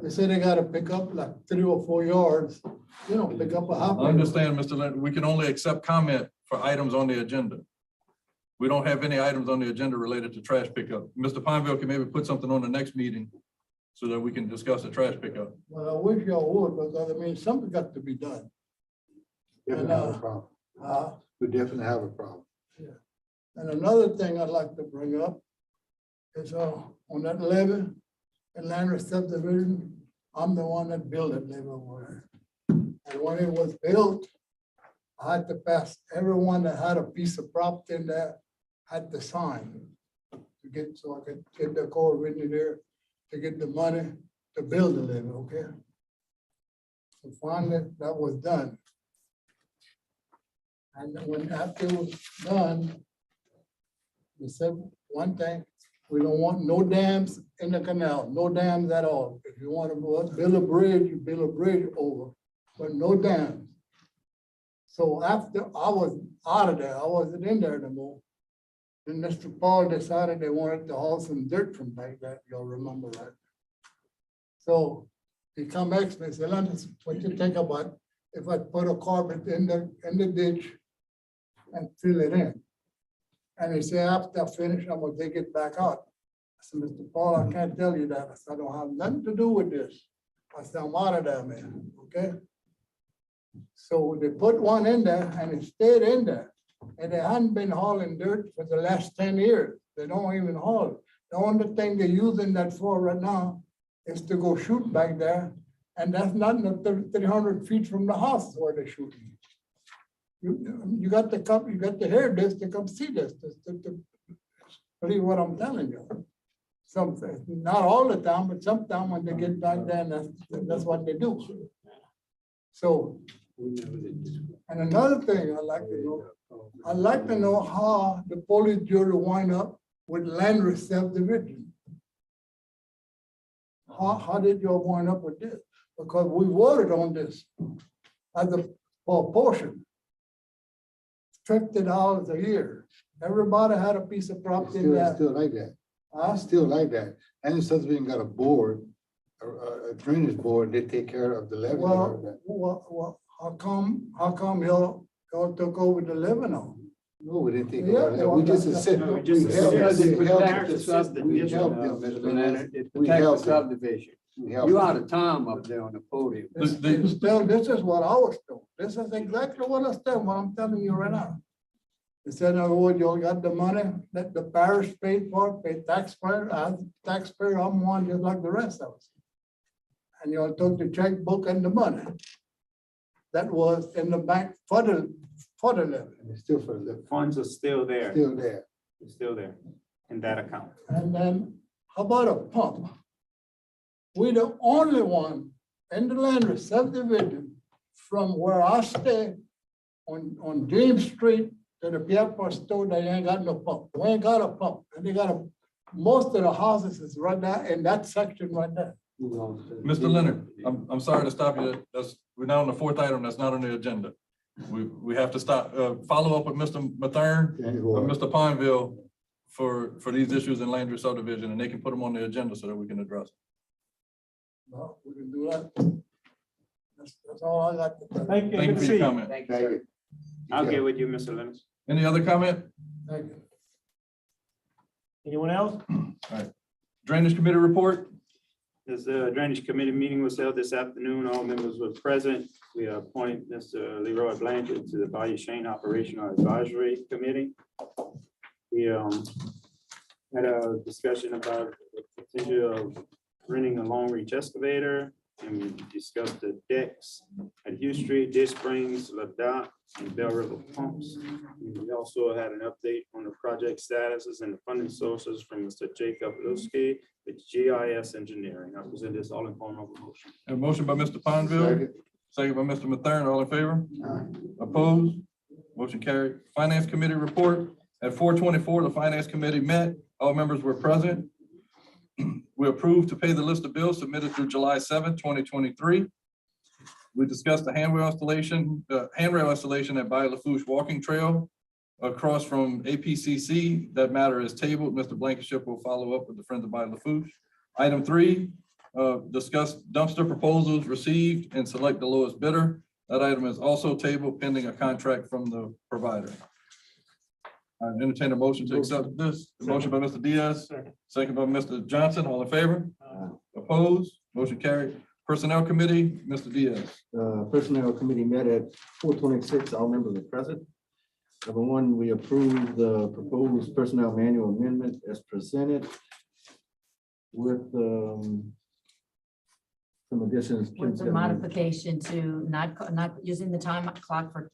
They say they gotta pick up like 3 or 4 yards, you know, pick up a half. I understand, Mr. Leonard. We can only accept comment for items on the agenda. We don't have any items on the agenda related to trash pickup. Mr. Pineville can maybe put something on the next meeting so that we can discuss the trash pickup. Well, I wish y'all would, because I mean, something got to be done. Definitely have a problem. We definitely have a problem. Yeah. And another thing I'd like to bring up It's on that levee in land subdivision. I'm the one that built it levee over there. And when it was built, I had to pass, everyone that had a piece of property in there had to sign to get, so I could get the code written in there to get the money to build the levee, okay? So finally, that was done. And when after it was done, we said one thing, we don't want no dams in the canal, no dams at all. If you want to build a bridge, you build a bridge over, but no dams. So after I was out of there, I wasn't in there anymore. Then Mr. Paul decided they wanted to haul some dirt from back there, you'll remember that. So he come ask me, said, Landis, what you think about if I put a carpet in the ditch and fill it in? And he said, after I finish, I'm gonna take it back out. I said, Mr. Paul, I can't tell you that. I said, I don't have nothing to do with this. I said, I'm out of there, man, okay? So they put one in there and it stayed in there. And they hadn't been hauling dirt for the last 10 years. They don't even haul it. The only thing they're using that for right now is to go shoot back there. And that's not 300 feet from the house where they're shooting. You got to come, you got to hear this to come see this, to believe what I'm telling you. Something, not all the time, but sometimes when they get back there, that's what they do. So, and another thing I'd like to know how the police jury wind up with land subdivision. How did you wind up with this? Because we voted on this as a portion. $50 a year. Everybody had a piece of property in that. Still like that. I still like that. And subdivision got a board, a drainage board, they take care of the levee. Well, how come y'all took over the levee now? No, we didn't take over that. We just said. No, we just said- We helped the subdivision. You out of time up there on the podium. This is what I was told. This is exactly what I said, what I'm telling you right now. They said, oh, y'all got the money that the parish paid for, pay taxpayer, as taxpayer, I'm one just like the rest of us. And y'all took the checkbook and the money. That was in the bank for the levy. It's still for the levy. Funds are still there. Still there. It's still there in that account. And then how about a pump? We're the only one in the land subdivision from where I stay on James Street to the Pierpont store, they ain't got no pump. We ain't got a pump. And they got most of the houses is right there in that section right there. Mr. Leonard, I'm sorry to stop you. We're now on the fourth item that's not on the agenda. We have to stop, follow up with Mr. Mathern or Mr. Pineville for these issues in land use subdivision, and they can put them on the agenda so that we can address them. No, we can do that. That's all I got to say. Thank you. Thank you for your comment. Thank you. I'll get with you, Mr. Lennox. Any other comment? Thank you. Anyone else? Drainage Committee report? This Drainage Committee meeting was held this afternoon. All members were present. We appoint Mr. Leroy Blanchard to the Bayou Shane Operational Advisory Committee. We had a discussion about the potential of renting a long reach excavator, and we discussed the decks at Hugh Street, Dish Springs, Ladot, and Bell River Pumps. And we also had an update on the project statuses and the funding sources from Mr. Jacob Lewski with GIS Engineering. I present this all in form of a motion. A motion by Mr. Pineville, second by Mr. Mathern. All in favor? Opposed? Motion carried. Finance Committee report. At 4:24, the Finance Committee met. All members were present. We approved to pay the list of bills submitted through July 7, 2023. We discussed the handrail installation at Bayou Lafourche Walking Trail across from APCC. That matter is tabled. Mr. Blankenship will follow up with the Friends of Bayou Lafourche. Item 3, discuss dumpster proposals received and select the lowest bidder. That item is also tabled pending a contract from the provider. I entertain a motion to accept this. The motion by Mr. Diaz, second by Mr. Johnson. All in favor? Opposed? Motion carried. Personnel Committee, Mr. Diaz. Personnel Committee met at 4:26. All members are present. Number one, we approved the proposed personnel manual amendment as presented. with some additions. With the modification to not using the time clock for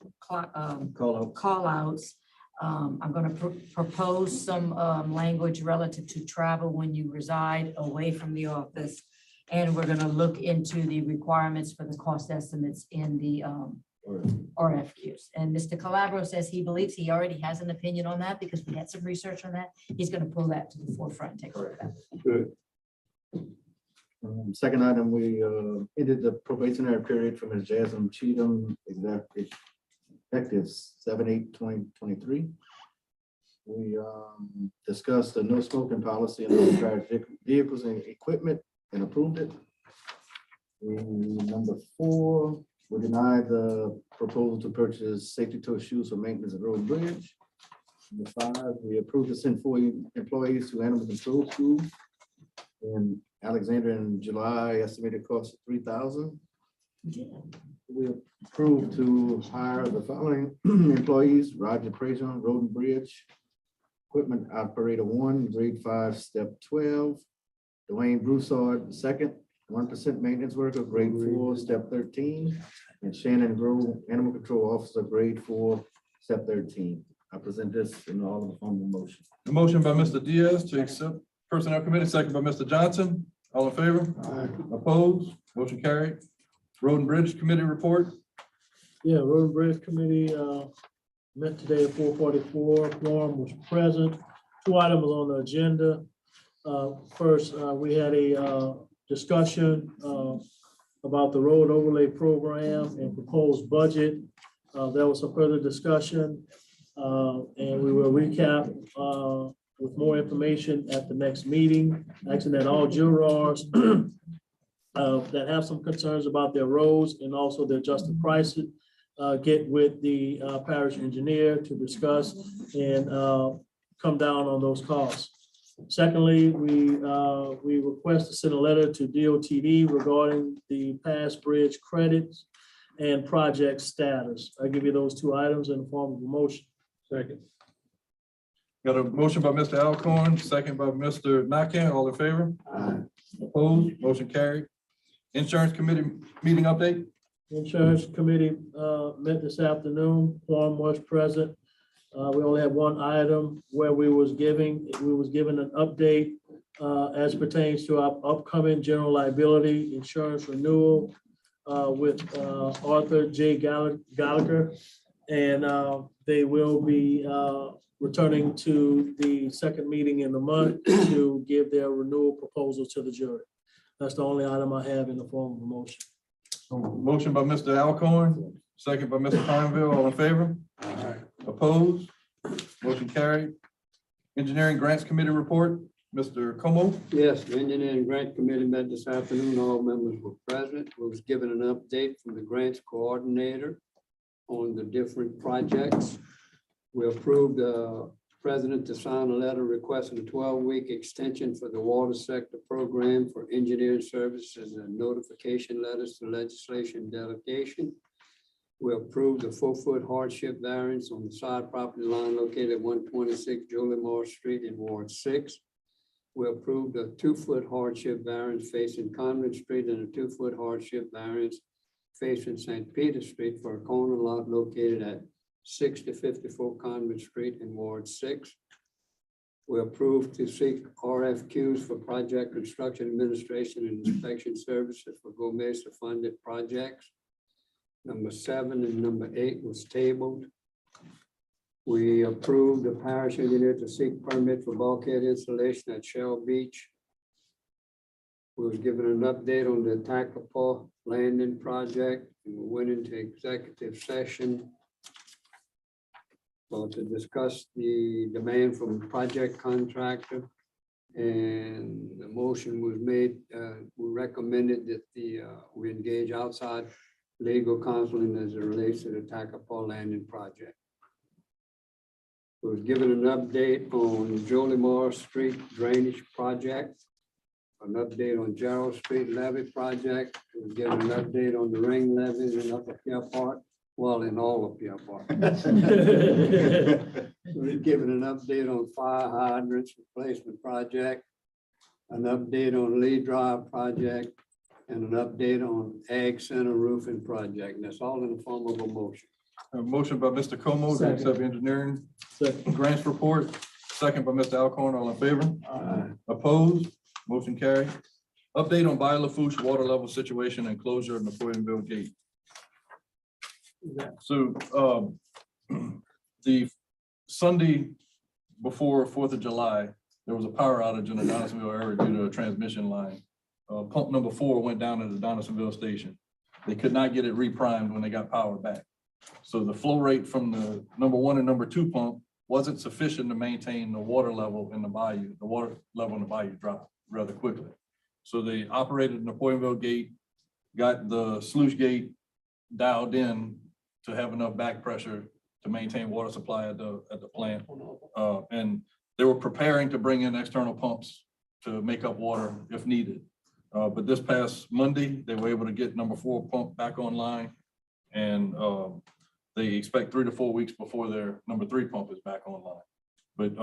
call outs. I'm gonna propose some language relative to travel when you reside away from the office. And we're gonna look into the requirements for the cost estimates in the RFQs. And Mr. Calabro says he believes he already has an opinion on that because we had some research on that. He's gonna pull that to the forefront and take a look at that. Good. Second item, we ended the probationary period for Ms. Jasmine Cheatham, effective 7/8/2023. We discussed the no smoking policy in unauthorized vehicles and equipment and approved it. Number 4, we denied the proposal to purchase safety toe shoes for maintenance of road and bridge. Number 5, we approved to send 4 employees to animal control school in Alexandria in July, estimated cost of $3,000. We approved to hire the following employees: Roger Fraser, Road and Bridge, Equipment Operator 1, grade 5, step 12. Dwayne Broussard, 2nd, 1% maintenance worker, grade 4, step 13. And Shannon Grove, Animal Control Officer, grade 4, step 13. I present this in all of the form of motion. The motion by Mr. Diaz to accept Personnel Committee, second by Mr. Johnson. All in favor? Opposed? Motion carried. Road and Bridge Committee report. Yeah, Road and Bridge Committee met today at 4:44. Quorum was present. 2 items on the agenda. First, we had a discussion about the road overlay program and proposed budget. There was some further discussion, and we will recap with more information at the next meeting. Asking that all jurors that have some concerns about their roads and also their adjusted prices get with the parish engineer to discuss and come down on those costs. Secondly, we request to send a letter to DOTD regarding the past bridge credits and project status. I give you those 2 items in the form of a motion. Second. Got a motion by Mr. Alcorn, second by Mr. Nakane. All in favor? Opposed? Motion carried. Insurance Committee meeting update. Insurance Committee met this afternoon. Quorum was present. We only have 1 item where we was given an update as pertains to our upcoming general liability insurance renewal with Arthur J. Gallagher. And they will be returning to the second meeting in the month to give their renewal proposal to the jury. That's the only item I have in the form of a motion. Motion by Mr. Alcorn, second by Mr. Pineville. All in favor? Opposed? Motion carried. Engineering Grants Committee report, Mr. Como. Yes, the Engineering Grant Committee met this afternoon. All members were present. Was given an update from the grants coordinator on the different projects. We approved the president to sign a letter requesting a 12-week extension for the water sector program for engineering services and notification letters to legislation delegation. We approved the 4-foot hardship variance on the side property line located at 126 Julie Morris Street in Ward 6. We approved a 2-foot hardship variance facing Convent Street and a 2-foot hardship variance facing St. Peter Street for a corner lot located at 6054 Convent Street in Ward 6. We approved to seek RFQs for project construction administration and inspection services for Gomez funded projects. Number 7 and number 8 was tabled. We approved the parish engineer to seek permit for bulkhead installation at Shell Beach. We was given an update on the Takapaw landing project, and we went into executive session to discuss the demand from project contractor. And the motion was made, we recommended that we engage outside legal counseling as it relates to the Takapaw landing project. We was given an update on Jolie Morris Street drainage project, an update on Gerald Street levee project. We was given an update on the ring levees in Upper Pier Park. Well, in all of Pier Park. We've given an update on fire hydrants replacement project. an update on Lee Drive project, and an update on Ag Center roofing project. And that's all in the form of a motion. A motion by Mr. Como to accept engineering grants report, second by Mr. Alcorn, all in favor? Opposed? Motion carried. Update on Bayou Lafourche water level situation and closure of Napoleonville Gate. So, the Sunday before 4th of July, there was a power outage in the Donaldsonville area due to a transmission line. Pump number 4 went down at the Donaldsonville station. They could not get it reprimed when they got power back. So the flow rate from the number 1 and number 2 pump wasn't sufficient to maintain the water level in the bayou. The water level in the bayou dropped rather quickly. So they operated Napoleonville Gate, got the sluice gate dialed in to have enough back pressure to maintain water supply at the plant. And they were preparing to bring in external pumps to make up water if needed. But this past Monday, they were able to get number 4 pump back online. And they expect 3 to 4 weeks before their number 3 pump is back online. But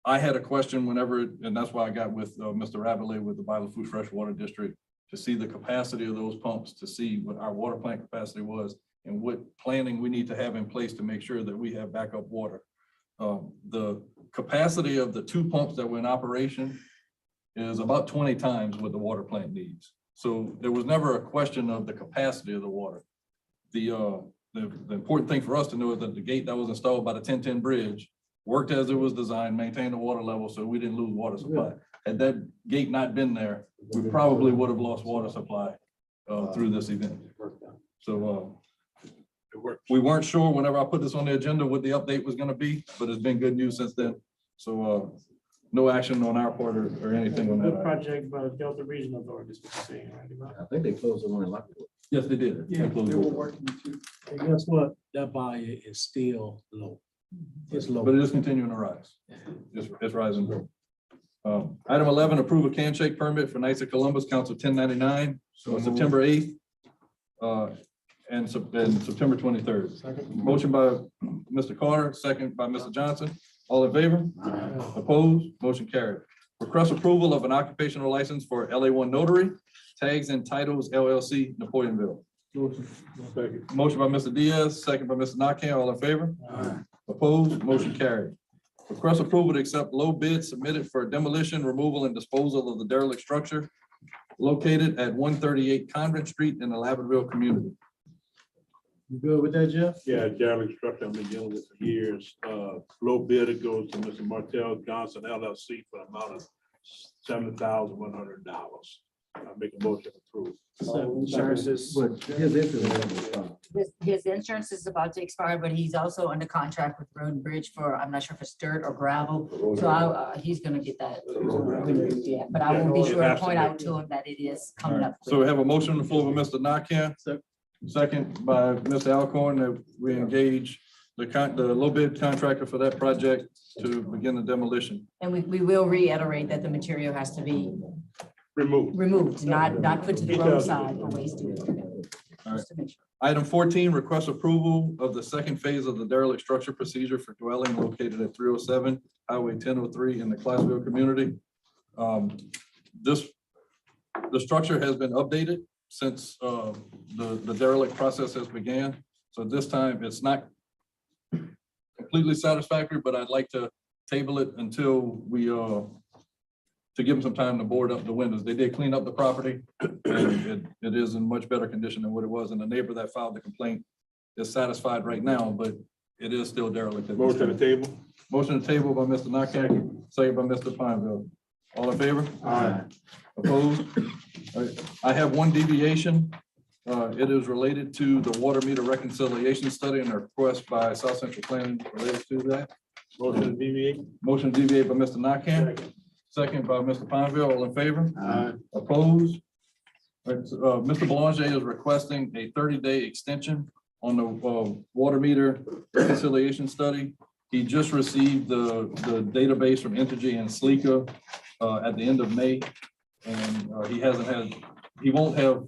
I had a question whenever, and that's why I got with Mr. Rabelais with the Bayou Lafourche Freshwater District to see the capacity of those pumps, to see what our water plant capacity was and what planning we need to have in place to make sure that we have backup water. The capacity of the 2 pumps that were in operation is about 20 times what the water plant needs. So there was never a question of the capacity of the water. The important thing for us to know is that the gate that was installed by the 1010 bridge worked as it was designed, maintained the water level so we didn't lose water supply. Had that gate not been there, we probably would have lost water supply through this event. So we weren't sure whenever I put this on the agenda what the update was going to be, but it's been good news since then. So no action on our part or anything on Good that. project by the Delta Regional Authority, is what you're saying, right? I think they closed the one in Lockwood. Yes, they did. Yeah, closed they it. were working too. And guess what? That value is still low. It's low. But it is continuing to rise. It's rising. Item 11, approve a can shake permit for Knights of Columbus, Council 1099, on September 8th and September 23rd. Motion by Mr. Carter, second by Mr. Johnson. All in favor? Opposed? Motion carried. Request approval of an occupational license for LA1 Notary, Tags and Titles LLC, Napoleonville. Motion by Mr. Diaz, second by Mr. Nakam. All in favor? Opposed? Motion carried. Request approval to accept low bid submitted for demolition, removal, and disposal of the derelict structure located at 138 Convent Street in the Laverdale community. You good with that, Jeff? Yeah, derelict structure I've been dealing with for years. Low bid, it goes to Mr. Martell Johnson LLC for an amount of $7,100. I make a motion to approve. Insurances. His insurance is about to expire, but he's also under contract with Road and Bridge for, I'm not sure if it's dirt or gravel. So he's gonna get that. Yeah, but I will be sure to point out to him that it is coming up. So we have a motion on the floor by Mr. Nakam, second by Mr. Alcorn, that we engage the low bid contractor for that project to begin the demolition. And we will reiterate that the material has to be removed, not put to the roadside or wasted. Just to make sure. Item 14, request approval of the second phase of the derelict structure procedure for dwelling located at 307 Highway 1003 in the Classville community. The structure has been updated since the derelict process has began. So this time it's not completely satisfactory, but I'd like to table it until we to give them some time to board up the windows. They did clean up the property and it is in much better condition than what it was. And the neighbor that filed the complaint is satisfied right now, but it is still derelict. Motion to table. Motion to table by Mr. Nakam, second by Mr. Pineville. All in favor? Aye. Opposed? All right. I have one deviation. It is related to the water meter reconciliation study and a request by South Central Planning related to that. Motion to deviate. Motion to deviate by Mr. Nakam. Second by Mr. Pineville. All in favor? Aye. Opposed? All right, so, Mr. Belanger is requesting a 30-day extension on the water meter reconciliation study. He just received the database from Entergy and Sleeka at the end of May. And he won't have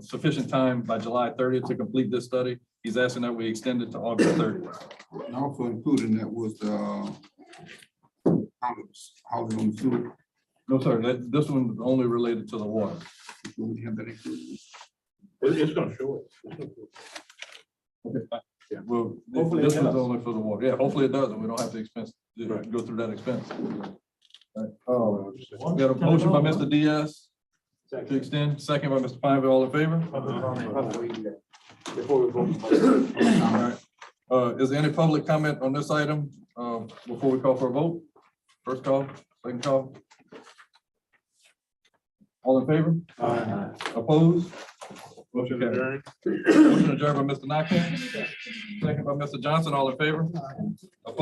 sufficient time by July 30th to complete this study. He's asking that we extend it to August 30th. And also including that was housing on the sewer No, sir, this one is only related to the water. We have that included. It's gonna show it. It's gonna show it. Well, Hopefully it this one's does. only for the water. Yeah, hopefully it does, and we don't have to go through that expense. Oh, we got a motion by Mr. Diaz to extend, second by Mr. Pineville, all in favor? Before we vote. All right. Is there any public comment on this item, before we call for a vote? First call, second call? All in favor? Opposed? Motion carried. Motion adjourned by Mr. Nakane, second by Mr. Johnson, all in favor? Opposed?